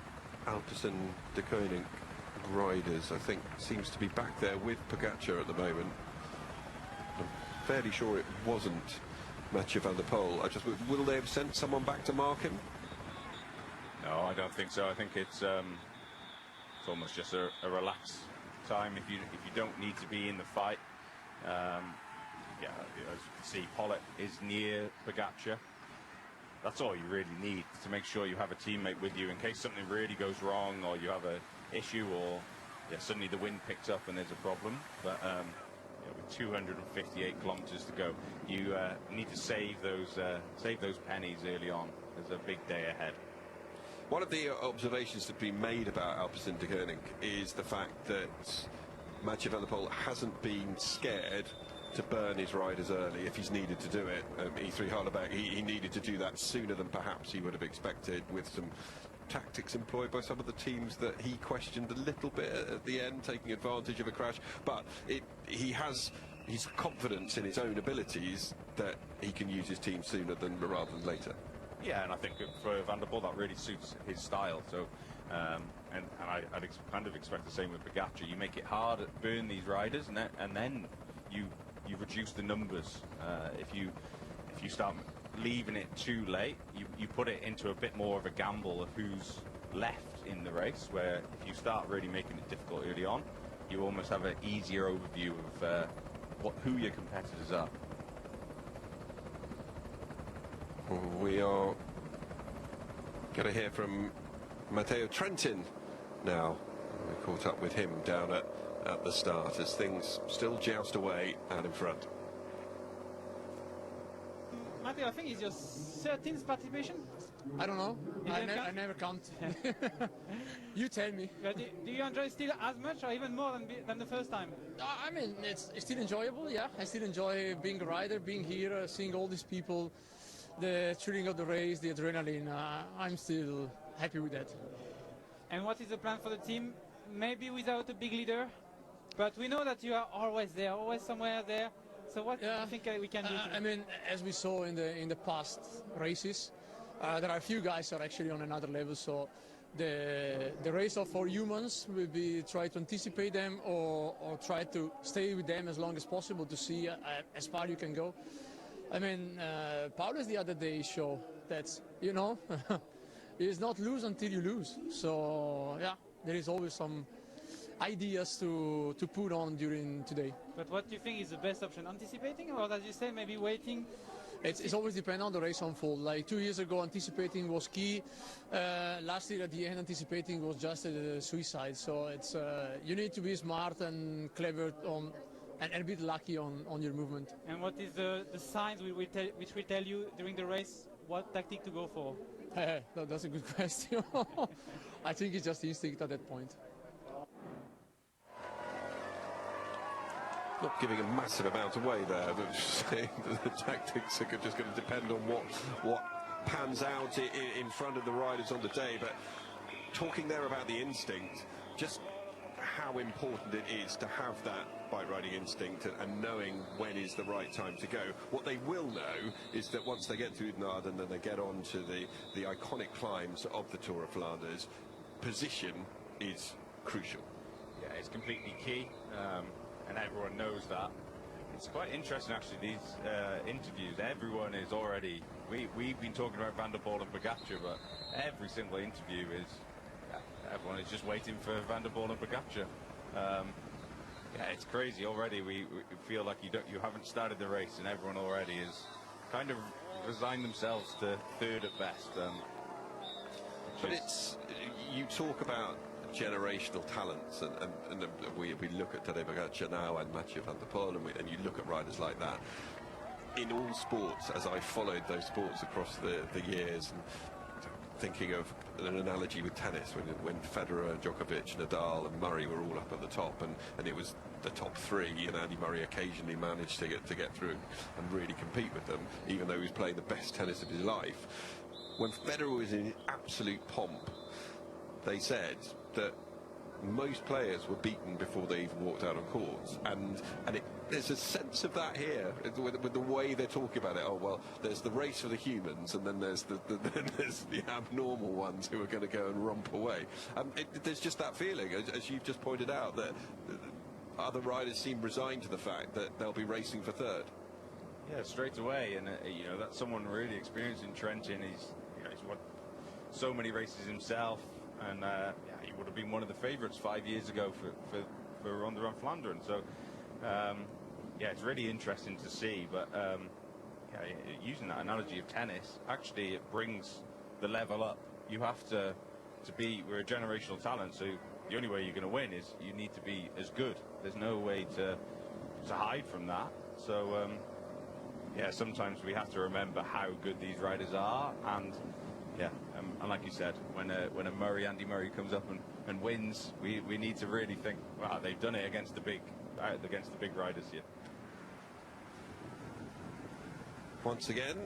Alpecin de Koning riders, I think, seems to be back there with Pogacar at the moment. I'm fairly sure it wasn't Mathieu van der Poel. Will they have sent someone back to mark him? No, I don't think so. I think it's almost just a relaxed time if you don't need to be in the fight. Yeah, as you can see, Pollitt is near Pogacar. That's all you really need to make sure you have a teammate with you in case something really goes wrong, or you have an issue, or suddenly the wind picks up and there's a problem. But with 258 kilometers to go, you need to save those pennies early on. There's a big day ahead. One of the observations that have been made about Alpecin de Koning is the fact that Mathieu van der Poel hasn't been scared to burn his riders early if he's needed to do it. E3 Harlebeck, he needed to do that sooner than perhaps he would have expected, with some tactics employed by some of the teams that he questioned a little bit at the end, taking advantage of a crash. But he has his confidence in his own abilities that he can use his team sooner rather than later. Yeah, and I think for Van der Poel that really suits his style. So, and I'd kind of expect the same with Pogacar. You make it hard, burn these riders, and then you reduce the numbers. If you start leaving it too late, you put it into a bit more of a gamble of who's left in the race, where if you start really making it difficult early on, you almost have an easier overview of who your competitors are. We are going to hear from Matteo Trentin now. We caught up with him down at the start as things still joust away out in front. Matteo, I think it's your 13th participation. I don't know. I never count. You tell me. But do you enjoy still as much or even more than the first time? I mean, it's still enjoyable, yeah. I still enjoy being a rider, being here, seeing all these people, the thrilling of the race, the adrenaline. I'm still happy with that. And what is the plan for the team? Maybe without a big leader, but we know that you are always there, always somewhere there. So what do you think we can do? I mean, as we saw in the past races, there are a few guys that are actually on another level. So the race of for humans will be try to anticipate them or try to stay with them as long as possible to see as far you can go. I mean, Paulus the other day showed that, you know, it's not lose until you lose. So yeah, there is always some ideas to put on during today. But what do you think is the best option? Anticipating, or as you say, maybe waiting? It's always depend on the race unfold. Like 2 years ago, anticipating was key. Last year at the end, anticipating was just a suicide. So it's you need to be smart and clever and a bit lucky on your movement. And what is the signs which will tell you during the race what tactic to go for? That's a good question. I think it's just instinct at that point. Not giving a massive amount away there, but just saying that the tactics are just going to depend on what pans out in front of the riders on the day. But talking there about the instinct, just how important it is to have that bike riding instinct and knowing when is the right time to go. What they will know is that once they get to Oudenaarde and then they get on to the iconic climbs of the Tour of Flanders, position is crucial. Yeah, it's completely key. And everyone knows that. It's quite interesting actually, these interviews, everyone is already, we've been talking about Van der Poel and Pogacar, but every single interview is, everyone is just waiting for Van der Poel and Pogacar. Yeah, it's crazy already. We feel like you haven't started the race and everyone already is kind of resigned themselves to third at best. But it's, you talk about generational talents, and we look at Tadej Pogacar now and Mathieu van der Poel, and you look at riders like that. In all sports, as I followed those sports across the years, and thinking of an analogy with tennis, when Federer, Djokovic, Nadal and Murray were all up at the top, and it was the top three, and Andy Murray occasionally managed to get through and really compete with them, even though he was playing the best tennis of his life. When Federer was in absolute pomp, they said that most players were beaten before they even walked out on courts, and there's a sense of that here with the way they're talking about it. Oh well, there's the race for the humans, and then there's the abnormal ones who are going to go and romp away. There's just that feeling, as you've just pointed out, that other riders seem resigned to the fact that they'll be racing for third. Yeah, straight away, and you know, that's someone really experienced in Trentin. He's won so many races himself. And yeah, he would have been one of the favourites 5 years ago for Ronde van Vlaanderen. So yeah, it's really interesting to see. But yeah, using that analogy of tennis, actually it brings the level up. You have to be, we're a generational talent, so the only way you're going to win is you need to be as good. There's no way to hide from that. So yeah, sometimes we have to remember how good these riders are, and yeah, and like you said, when a Andy Murray comes up and wins, we need to really think, wow, they've done it against the big riders here. once again.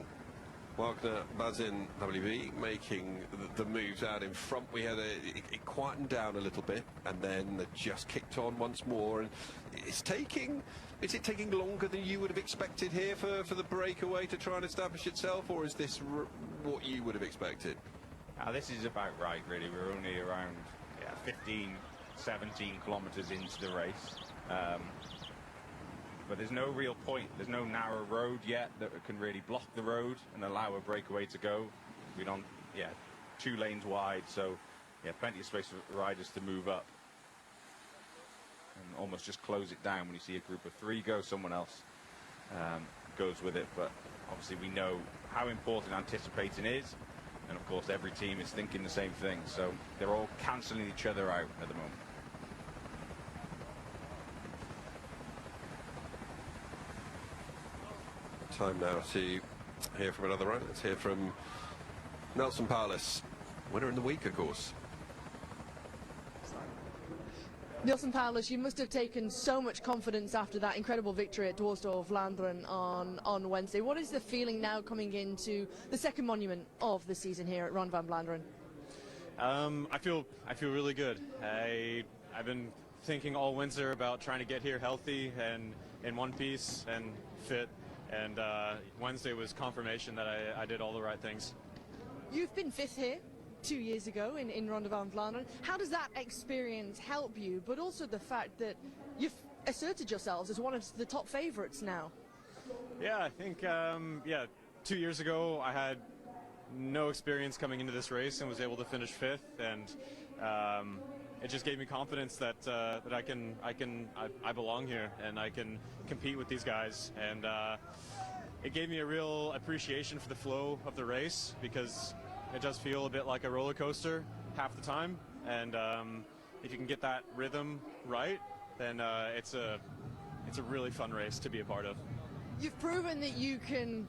Wagner, Bazin, WB making the moves out in front. We had it quietened down a little bit, and then it just kicked on once more. And is it taking longer than you would have expected here for the breakaway to try and establish itself, or is this what you would have expected? This is about right, really. We're only around 15, 17 kilometres into the race. But there's no real point. There's no narrow road yet that can really block the road and allow a breakaway to go. We're on, 2 lanes wide, so plenty of space for riders to move up and almost just close it down. When you see a group of 3 go, someone else goes with it. But obviously we know how important anticipating is, and of course every team is thinking the same thing. So they're all cancelling each other out at the moment. Time now to hear from another rider. Let's hear from Nelson Paulus, winner in the week, of course. Nelson Paulus, you must have taken so much confidence after that incredible victory at Dwars door Vlaanderen on Wednesday. What is the feeling now coming into the second monument of the season here at Ronde van Vlaanderen? I feel really good. I've been thinking all winter about trying to get here healthy and in one piece and fit. And Wednesday was confirmation that I did all the right things. You've been 5th here 2 years ago in Ronde van Vlaanderen. How does that experience help you, but also the fact that you've asserted yourselves as one of the top favourites now? Yeah, I think, 2 years ago I had no experience coming into this race and was able to finish 5th, and it just gave me confidence that I belong here and I can compete with these guys, and it gave me a real appreciation for the flow of the race, because it does feel a bit like a roller coaster half the time, and if you can get that rhythm right, then it's a really fun race to be a part of. You've proven that you can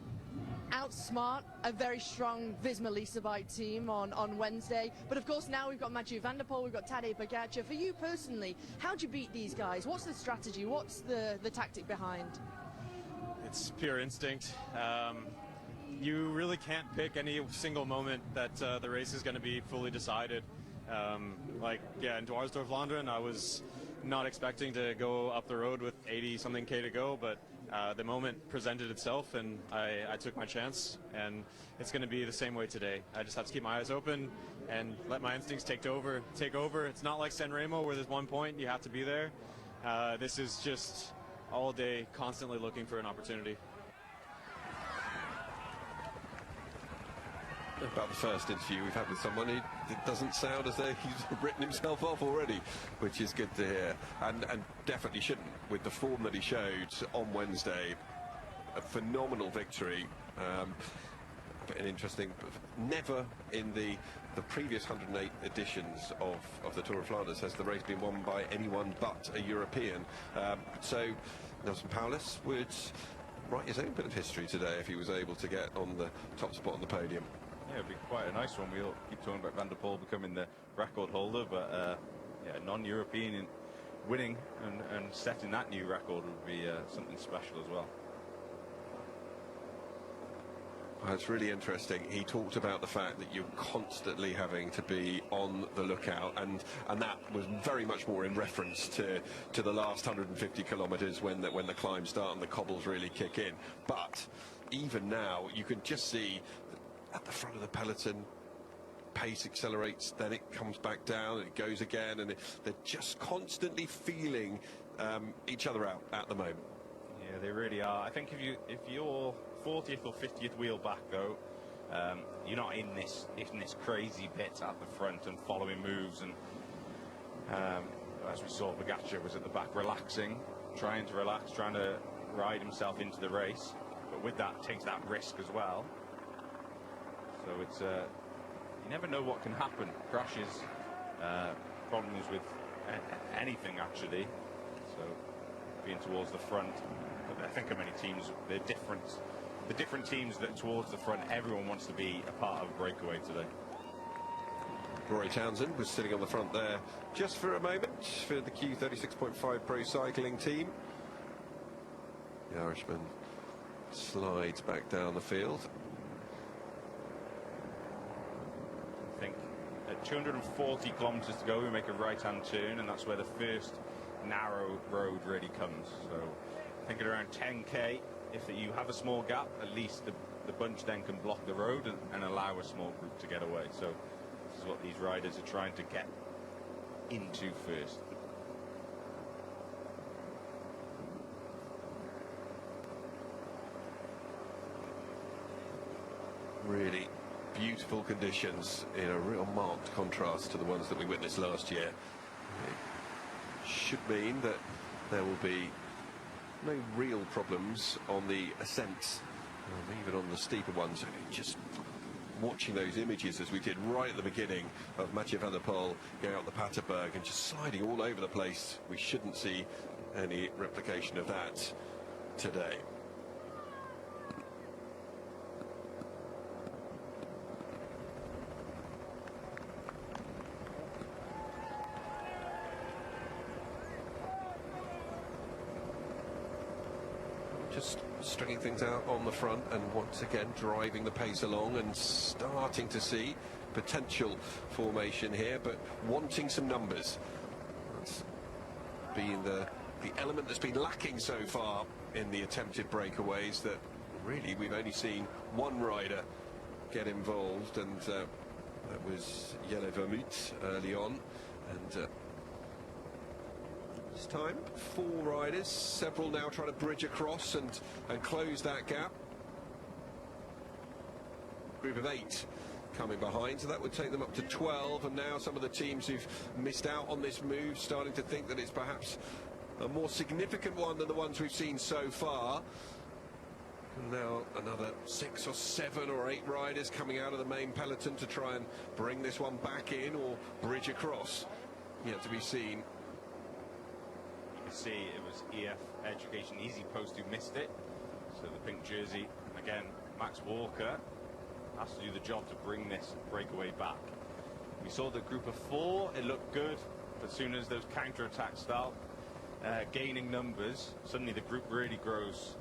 outsmart a very strong Visma Leasebike team on Wednesday, but of course now we've got Mathieu van der Poel, we've got Tadej Pogacar. For you personally, how do you beat these guys? What's the strategy? What's the tactic behind? It's pure instinct. You really can't pick any single moment that the race is going to be fully decided. In Dwars door Vlaanderen, I was not expecting to go up the road with 80-something K to go, but the moment presented itself, and I took my chance, and it's going to be the same way today. I just have to keep my eyes open and let my instincts take over. It's not like San Remo where there's one point, you have to be there. This is just all day, constantly looking for an opportunity. About the first interview we've had with someone, it doesn't sound as though he's written himself off already, which is good to hear, and definitely shouldn't, with the form that he showed on Wednesday. A phenomenal victory, an interesting, never in the previous 108 editions of the Tour of Flanders has the race been won by anyone but a European. So Nelson Paulus would write his own bit of history today if he was able to get on the top spot on the podium. Yeah, it'd be quite a nice one. We'll keep talking about Van der Poel becoming the record holder, but a non-European winning and setting that new record would be something special as well. It's really interesting. He talked about the fact that you're constantly having to be on the lookout, and that was very much more in reference to the last 150 kilometres when the climbs start and the cobbles really kick in. But even now, you can just see at the front of the peloton, pace accelerates, then it comes back down, and it goes again, and they're just constantly feeling each other out at the moment. Yeah, they really are. I think if you're 40th or 50th wheel back, though, you're not in this crazy bit at the front and following moves, and as we saw, Pogacar was at the back relaxing, trying to relax, trying to ride himself into the race, but with that takes that risk as well. So it's you never know what can happen. Crashes, problems with anything actually. So being towards the front, but I think of many teams, they're different. The different teams that towards the front, everyone wants to be a part of a breakaway today. Rory Townsend was sitting on the front there just for a moment for the Q36.5 Pro Cycling team. The Irishman slides back down the field. I think at 240 kilometers to go, we make a right-hand turn, and that's where the first narrow road really comes. So I think at around 10k, if you have a small gap, at least the bunch then can block the road and allow a small group to get away. So this is what these riders are trying to get into first. Really beautiful conditions in a real marked contrast to the ones that we witnessed last year. It should mean that there will be no real problems on the ascents, even on the steeper ones. Just watching those images as we did right at the beginning of Mathieu van der Poel going up the Paterberg and just sliding all over the place. We shouldn't see any replication of that today. Just stringing things out on the front and once again driving the pace along and starting to see potential formation here, but wanting some numbers. That's been the element that's been lacking so far in the attempted breakaways, that really we've only seen one rider get involved, and that was Jelle Vermuyt early on. And this time, 4 riders, several now trying to bridge across and close that gap. Group of 8 coming behind, so that would take them up to 12, and now some of the teams who've missed out on this move starting to think that it's perhaps a more significant one than the ones we've seen so far. And now another 6 or 7 or 8 riders coming out of the main peloton to try and bring this one back in or bridge across. Yet to be seen. See, it was EF Education Easy Post who missed it, so the pink jersey. Again, Max Walker has to do the job to bring this breakaway back. We saw the group of 4, it looked good, but as soon as those counter-attacks start gaining numbers, suddenly the group really grows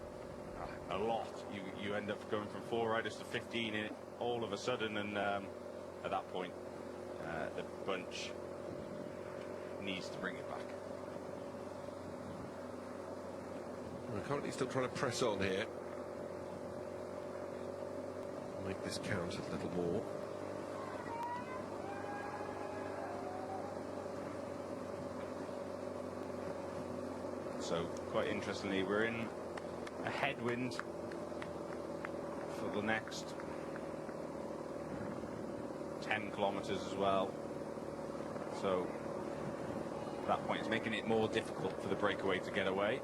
a lot. You end up going from 4 riders to 15 in all of a sudden, and at that point the bunch needs to bring it back. We're currently still trying to press on here. Make this count a little more. So, quite interestingly, we're in a headwind for the next 10 kilometers as well. So, at that point, it's making it more difficult for the breakaway to get away.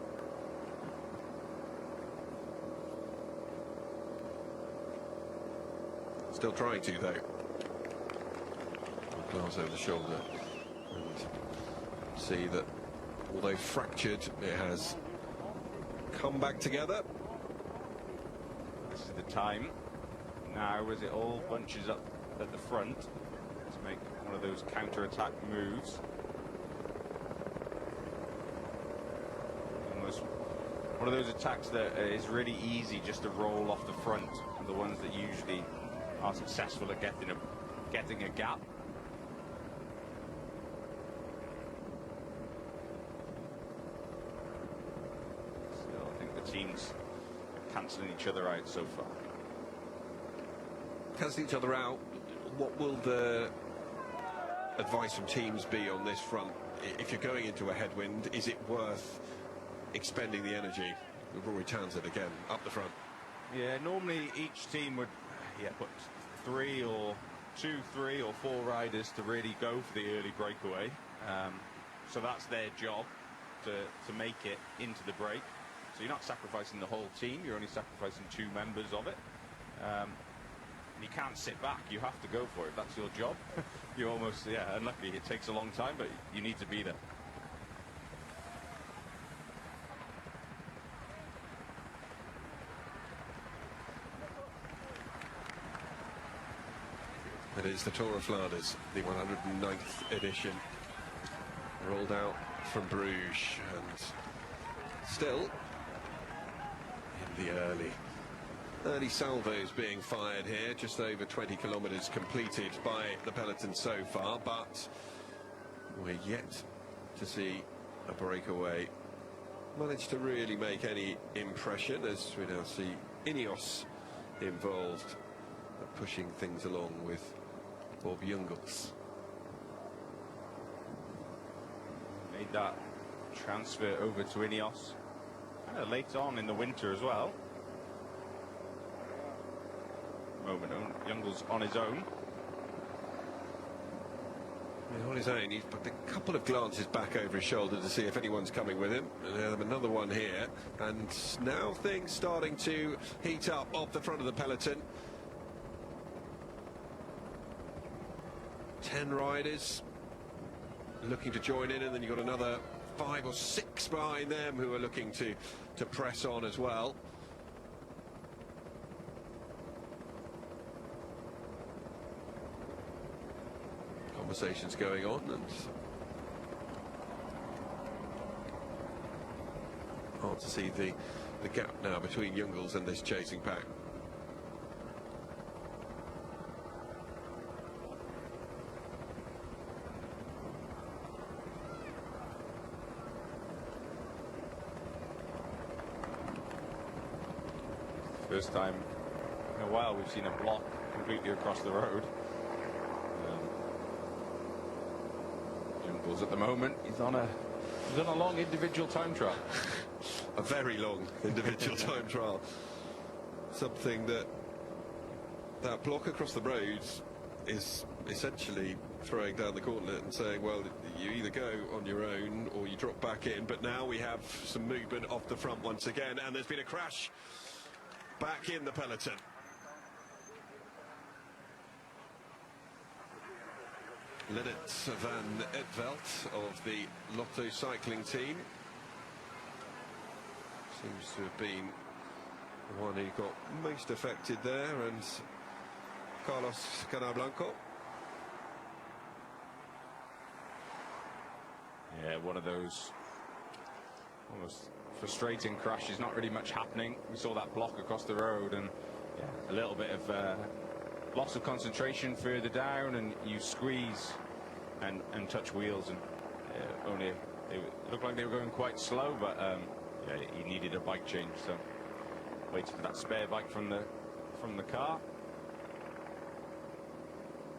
Still trying to, though. Glass over the shoulder and see that although fractured, it has come back together. This is the time now as it all bunches up at the front to make one of those counter-attack moves. Almost one of those attacks that is really easy just to roll off the front, and the ones that usually are successful at getting a gap. So I think the teams are cancelling each other out so far. Cancelling each other out. What will the advice from teams be on this front? If you're going into a headwind, is it worth expending the energy? Rory Townsend again up the front. Yeah, normally each team would put 3 or 4 riders to really go for the early breakaway. So that's their job, to make it into the break. So you're not sacrificing the whole team, you're only sacrificing 2 members of it. You can't sit back, you have to go for it. That's your job. You're almost, unlucky. It takes a long time, but you need to be there. It is the Tour of Flanders, the 109th edition, rolled out from Bruges, and still in the early Early salvos being fired here, just over 20 kilometres completed by the peloton so far, but we're yet to see a breakaway manage to really make any impression, as we now see Ineos involved, pushing things along with Bob Jungels. Made that transfer over to Ineos kind of late on in the winter as well. Moment, Jungels on his own. Yeah, on his own, he's put a couple of glances back over his shoulder to see if anyone's coming with him. And another one here, and now things starting to heat up off the front of the peloton. 10 riders looking to join in, and then you've got another 5 or 6 behind them who are looking to press on as well. Conversations going on, and hard to see the gap now between Jungels and this chasing pack. First time in a while we've seen a block completely across the road. Jungels at the moment, he's on a long individual time trial. A very long individual time trial. Something that block across the road is essentially throwing down the gauntlet and saying, well, you either go on your own or you drop back in. But now we have some movement off the front once again, and there's been a crash back in the peloton. Lennart van Etveld of the Lotto cycling team seems to have been the one who got most affected there, and Carlos Canablanco. Yeah, one of those almost frustrating crashes, not really much happening. We saw that block across the road, and yeah, a little bit of loss of concentration further down, and you squeeze and touch wheels, and only they looked like they were going quite slow, but yeah, he needed a bike change, so waited for that spare bike from the car,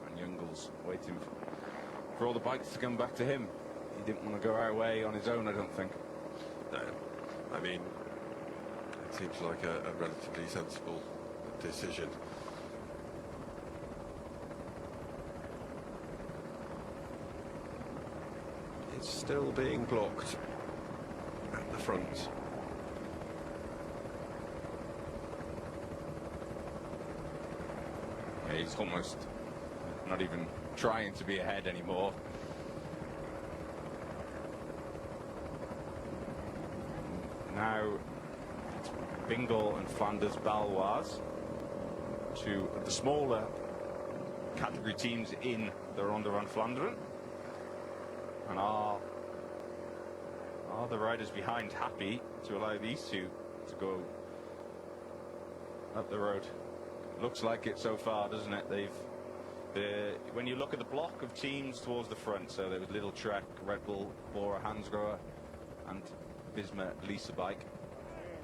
and Jungels waiting for all the bikes to come back to him. He didn't want to go our way on his own, I don't think. No, I mean, it seems like a relatively sensible decision. It's still being blocked at the front. Yeah, he's almost not even trying to be ahead anymore. Now it's Bingle and Flanders Baloise, two of the smaller category teams in the Ronde van Vlaanderen. And are the riders behind happy to allow these two to go up the road? Looks like it so far, doesn't it? When you look at the block of teams towards the front, so there was Little Trek, Red Bull, Bora, Hansgrohe, and Visma Lisa Bike.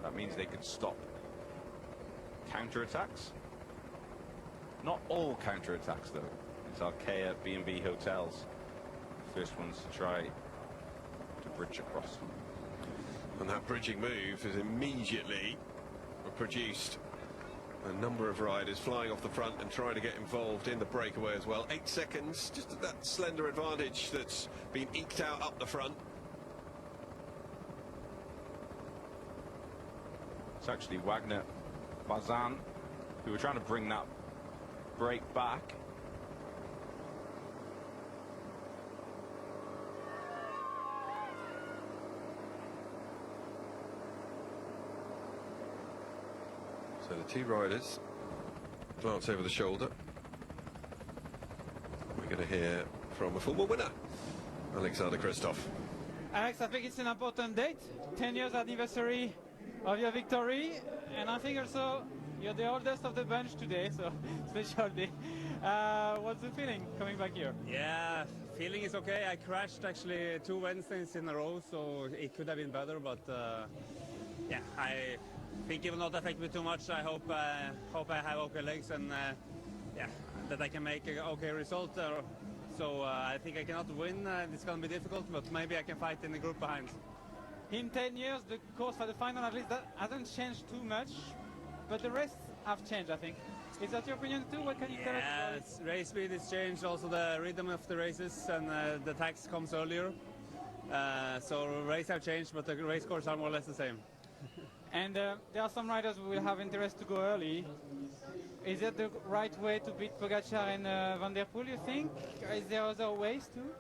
That means they could stop counter-attacks. Not all counter-attacks, though. It's Arkea, B&B Hotels. First ones to try to bridge across. And that bridging move has immediately produced a number of riders flying off the front and trying to get involved in the breakaway as well. 8 seconds, just that slender advantage that's been eked out up the front. It's actually Wagner, Bazan, who were trying to bring that break back. So the two riders glance over the shoulder. We're going to hear from a former winner, Alexander Kristoff. Alex, I think it's an important date, 10 years anniversary of your victory, and I think also You're the oldest of the bunch today, so special day. What's the feeling coming back here? Yeah, feeling is okay. I crashed actually 2 Wednesdays in a row, so it could have been better. But yeah, I think it will not affect me too much. I hope I have okay legs and yeah, that I can make an okay result. So I think I cannot win. It's going to be difficult, but maybe I can fight in the group behind. In 10 years, the course for the final at least that hasn't changed too much, but the race have changed, I think. Is that your opinion too? What can you tell us about it? Yes, race speed has changed, also the rhythm of the races, and the tax comes earlier. So race have changed, but the race course are more or less the same. And there are some riders who will have interest to go early. Is that the right way to beat Pogacar and Van der Poel, you think? Is there other ways too?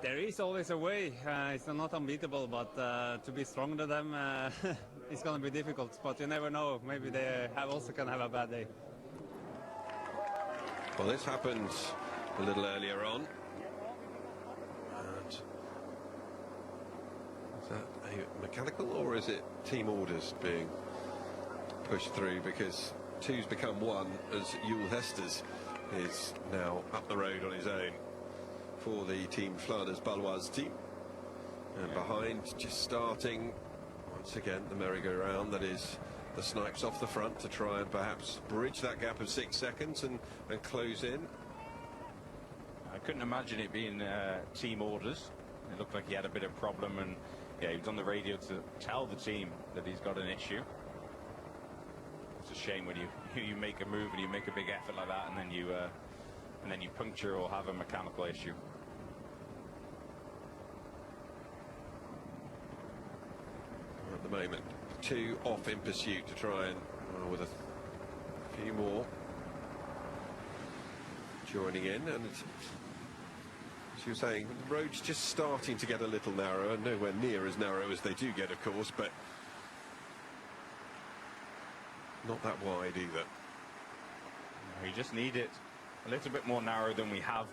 There is always a way. It's not unbeatable, but to be stronger than them, it's going to be difficult. But you never know. Maybe they also can have a bad day. Well, this happened a little earlier on. And is that a mechanical, or is it team orders being pushed through? Because two's become one as Jules Hesters is now up the road on his own for the Team Flanders Baloise team. And behind, just starting once again, the merry-go-round, that is the Snipes off the front to try and perhaps bridge that gap of 6 seconds and close in. I couldn't imagine it being team orders. It looked like he had a bit of problem, and yeah, he was on the radio to tell the team that he's got an issue. It's a shame when you make a move and you make a big effort like that, and then you puncture or have a mechanical issue. At the moment, two off in pursuit to try and with a few more joining in. And she was saying the road's just starting to get a little narrower, nowhere near as narrow as they do get, of course, but not that wide either. You just need it a little bit more narrow than we have.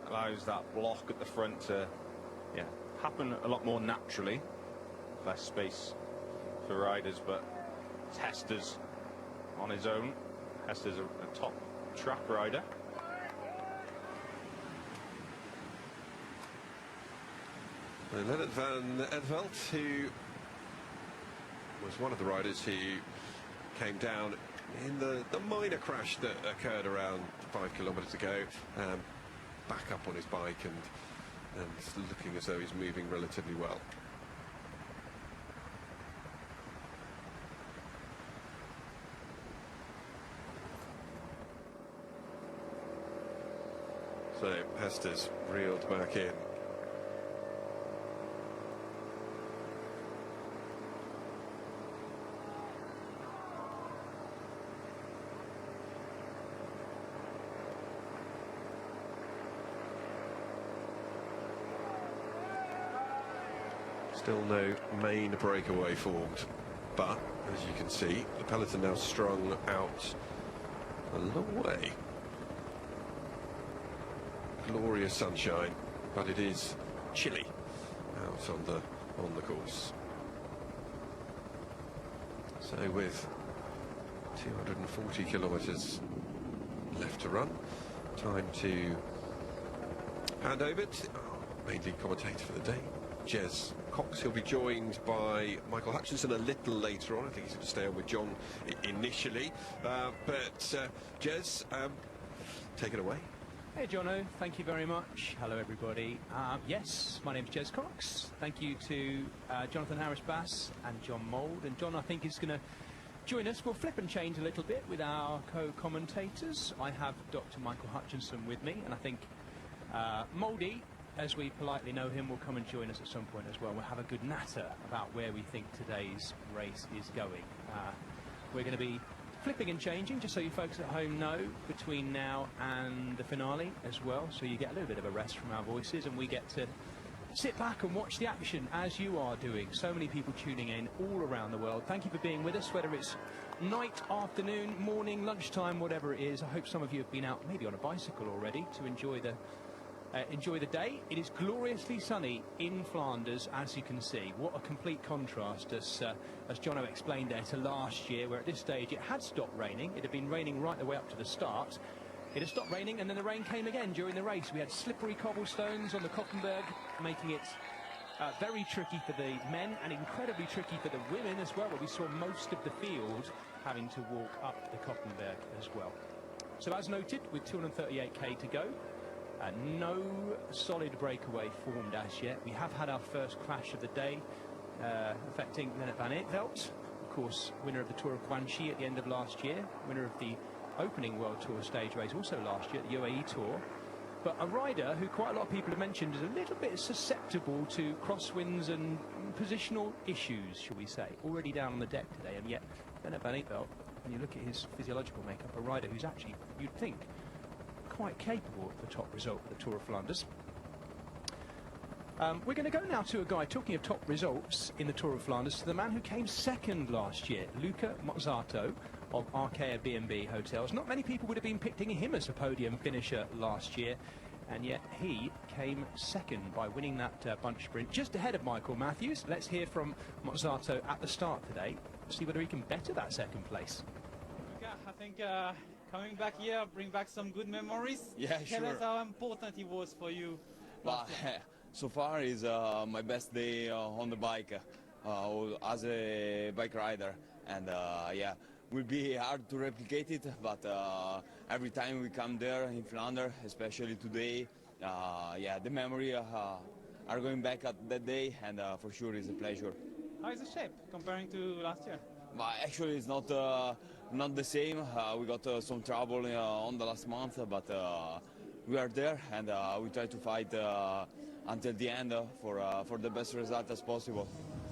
Allows that block at the front to happen a lot more naturally. Less space for riders, but Hester's on his own. Hester's a top track rider. And Lennart van Edveld, who was one of the riders who came down in the minor crash that occurred around 5 kilometers ago, back up on his bike and looking as though he's moving relatively well. So Hester's reeled back in. Still no main breakaway formed, but as you can see, the peloton now strung out a long way. Glorious sunshine, but it is chilly out on the course. So with 240 kilometres left to run, time to hand over to our mainly commentator for the day, Jez Cox. He'll be joined by Michael Hutchinson a little later on. I think he's going to stay on with John initially, but Jez, take it away. Hey Jono, thank you very much. Hello everybody. Yes, my name's Jez Cox. Thank you to Jonathan Harris-Bass and John Mould. And John, I think, is going to join us. We'll flip and change a little bit with our co-commentators. I have Dr. Michael Hutchinson with me, and I think Mouldy, as we politely know him, will come and join us at some point as well. We'll have a good natter about where we think today's race is going. We're going to be flipping and changing, just so you folks at home know, between now and the finale as well, so you get a little bit of a rest from our voices and we get to sit back and watch the action as you are doing. So many people tuning in all around the world. Thank you for being with us, whether it's night, afternoon, morning, lunchtime, whatever it is. I hope some of you have been out maybe on a bicycle already to enjoy the enjoy the day. It is gloriously sunny in Flanders, as you can see. What a complete contrast, as Jono explained there, to last year, where at this stage it had stopped raining. It had been raining right the way up to the start. It had stopped raining, and then the rain came again during the race. We had slippery cobblestones on the Koppenberg, making it very tricky for the men and incredibly tricky for the women as well, where we saw most of the field having to walk up the Koppenberg as well. So as noted, with 238k to go, no solid breakaway formed as yet. We have had our first crash of the day, affecting Lennart van Eetvelt, of course, winner of the Tour of Guangxi at the end of last year, winner of the opening World Tour stage race also last year at the UAE Tour. But a rider who quite a lot of people have mentioned is a little bit susceptible to crosswinds and positional issues, shall we say. Already down on the deck today, and yet Lennart van Eetvelt, when you look at his physiological makeup, a rider who's actually, you'd think, quite capable of the top result of the Tour of Flanders. We're going to go now to a guy, talking of top results in the Tour of Flanders, to the man who came second last year, Luca Mozzato of Arkea B&B Hotels. Not many people would have been picking him as a podium finisher last year, and yet he came second by winning that bunch sprint, just ahead of Michael Matthews. Let's hear from Mozzato at the start today, see whether he can better that second place. Luca, I think coming back here, bring back some good memories. Yeah, Tell sure. us how important it was for you. Well, so far is my best day on the bike as a bike rider, and yeah, will be hard to replicate it, but every time we come there in Flanders, especially today, yeah, the memory are going back at that day, and for sure it's a pleasure. How is the shape comparing to last year? But actually it's not the same. We got some trouble on the last month, but we are there, and we try to fight until the end for the best result as possible.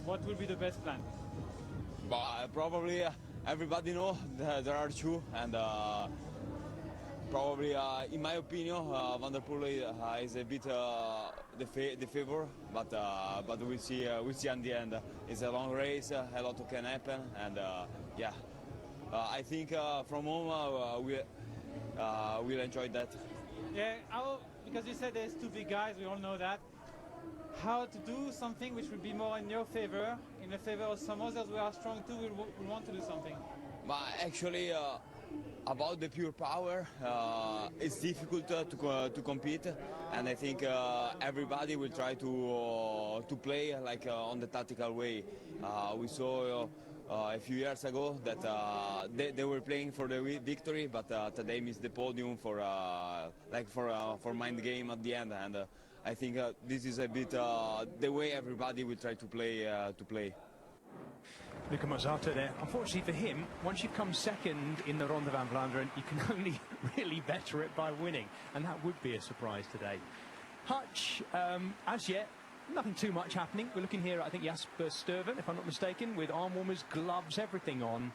What will be the best plan? But probably everybody know there are two, and probably in my opinion Van der Poel is a bit the favor, but we'll see in the end. It's a long race, a lot can happen, and yeah, I think from home we'll enjoy that. Yeah, because you said there's two big guys, we all know that. How to do something which would be more in your favor, in the favor of some others who are strong too, will want to do something? But actually, about the pure power, it's difficult to compete, and I think everybody will try to play like on the tactical way. We saw a few years ago that they were playing for the victory, but today missed the podium for mind game at the end, and I think this is a bit the way everybody will try to play. Luca Mozzato there. Unfortunately for him, once you've come second in the Ronde van Vlaanderen, you can only really better it by winning, and that would be a surprise today. Hutch, as yet, nothing too much happening. We're looking here at, I think, Jasper Stuyven, if I'm not mistaken, with arm warmers, gloves, everything on.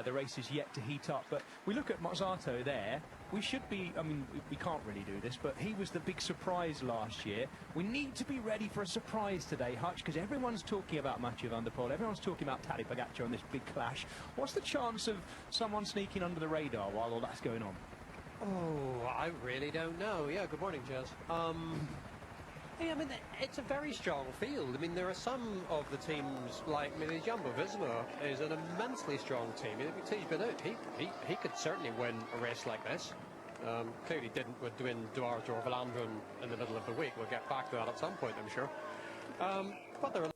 The race is yet to heat up, but we look at Mozzato there. We should be, I mean, we can't really do this, but he was the big surprise last year. We need to be ready for a surprise today, Hutch, because everyone's talking about Mathieu van der Poel, everyone's talking about Tadej Pogačar on this big clash. What's the chance of someone sneaking under the radar while all that's going on? Oh, I really don't know. Yeah, good morning, Jez. Yeah, I mean, it's a very strong field. I mean, there are some of the teams, like maybe Jumbo-Visma is an immensely strong team. If he's been out, he could certainly win a race like this. Clearly didn't with doing Duarte or Vlaanderen in the middle of the week. We'll get back to that at some point, I'm sure. But there are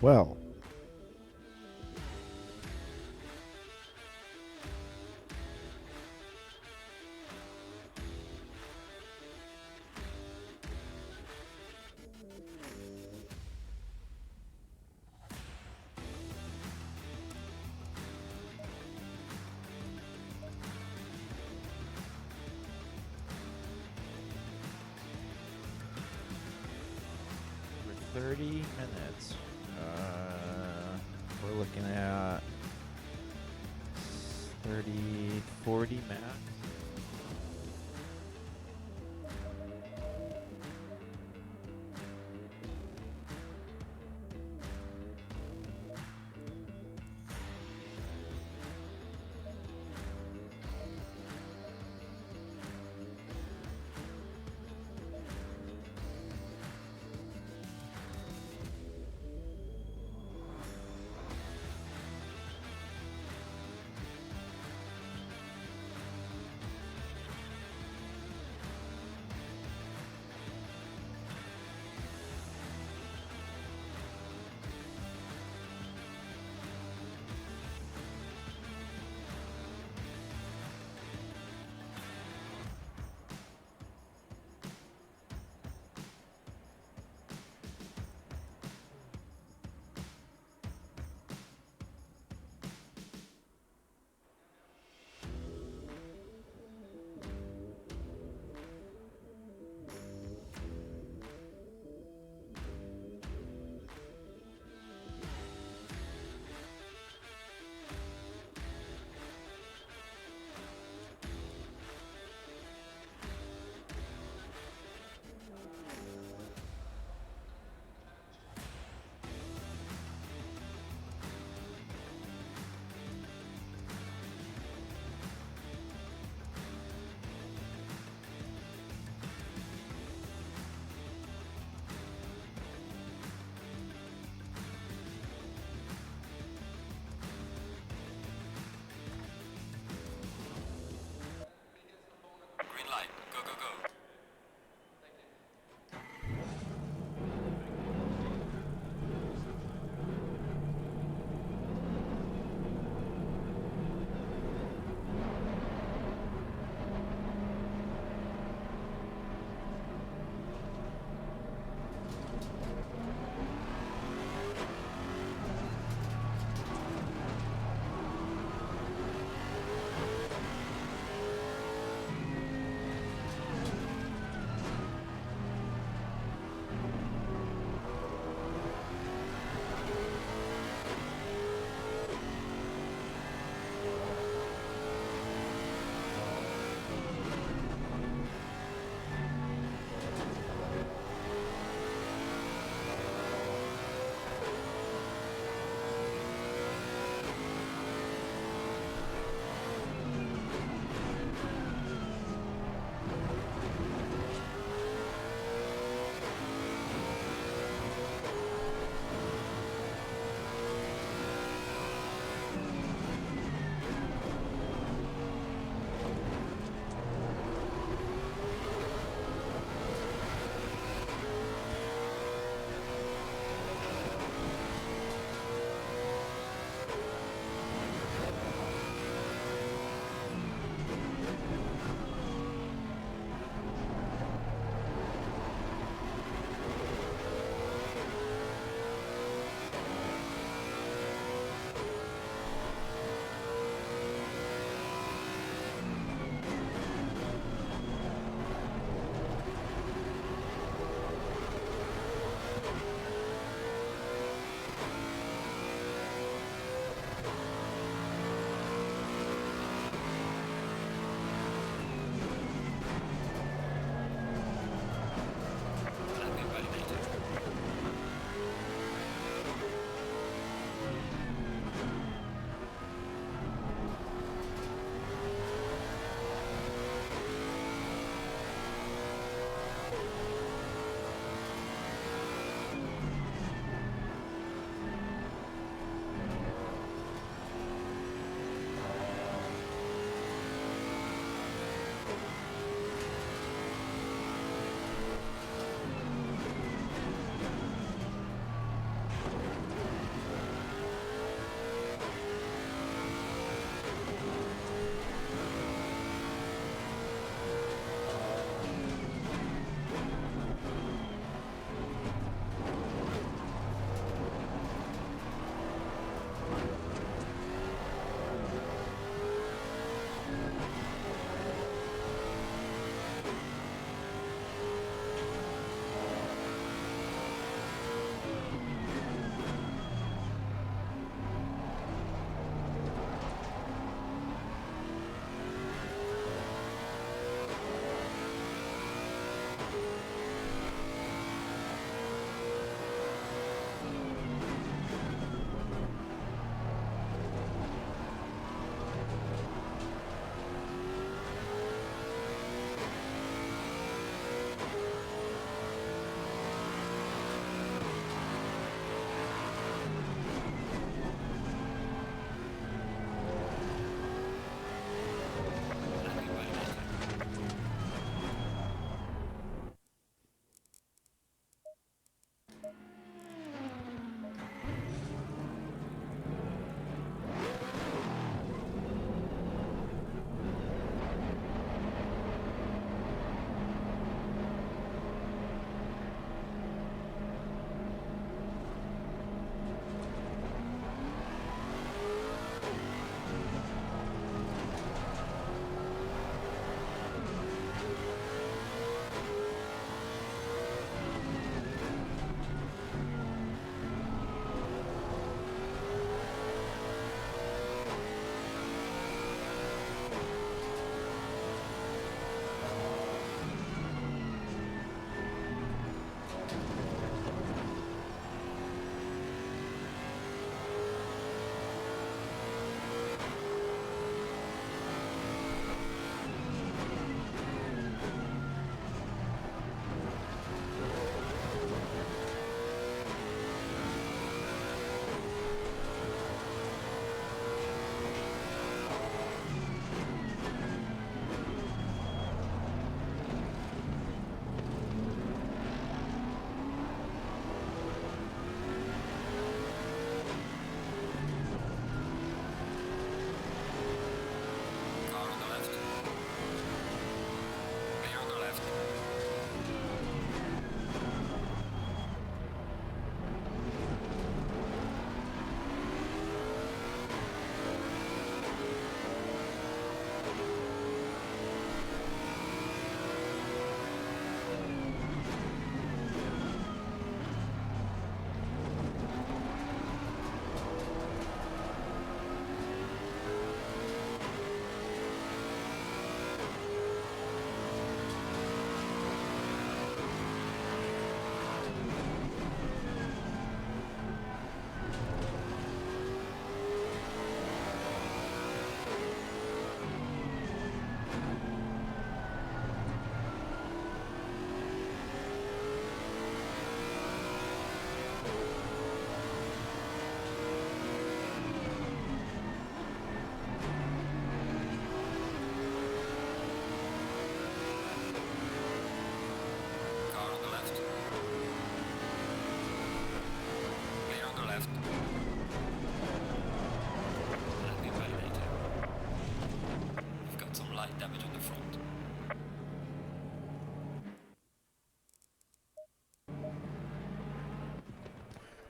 well. For 30 minutes. We're looking at 30, 40 max.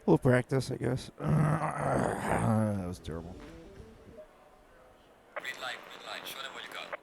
We'll practice, I guess. That was terrible. Green light, show them what you got.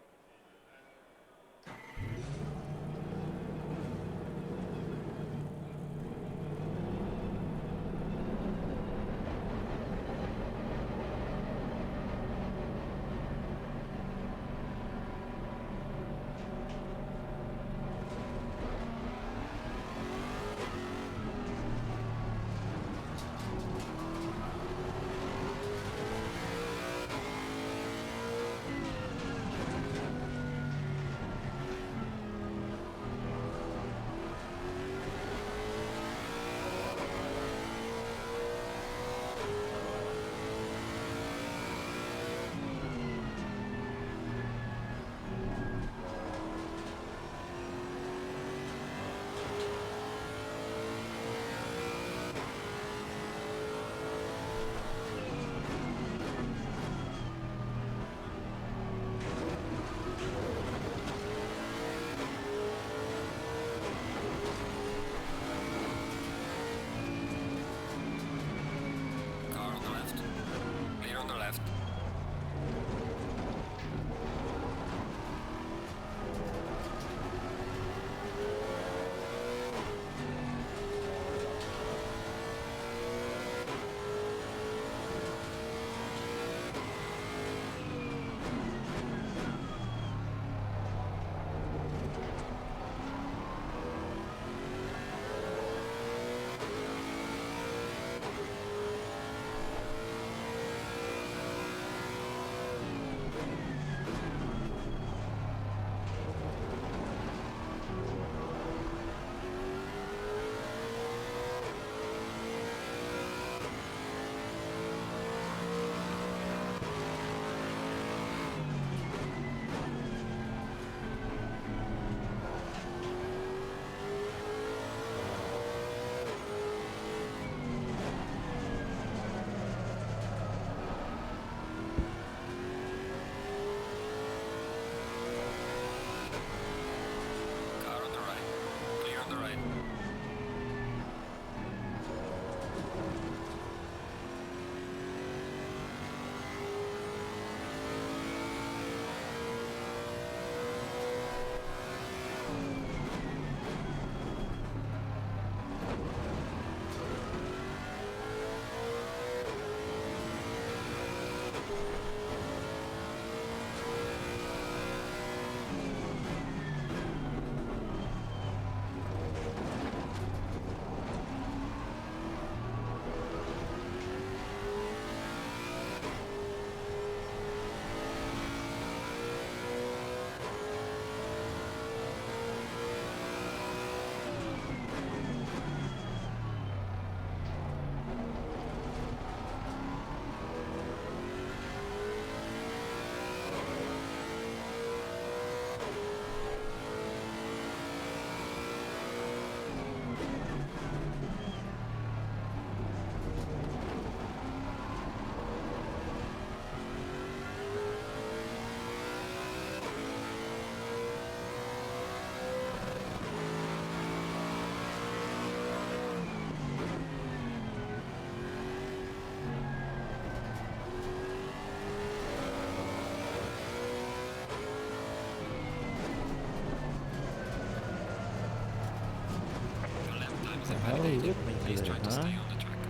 How are you with me today,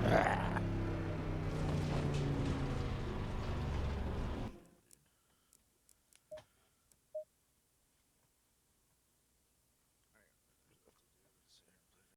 huh?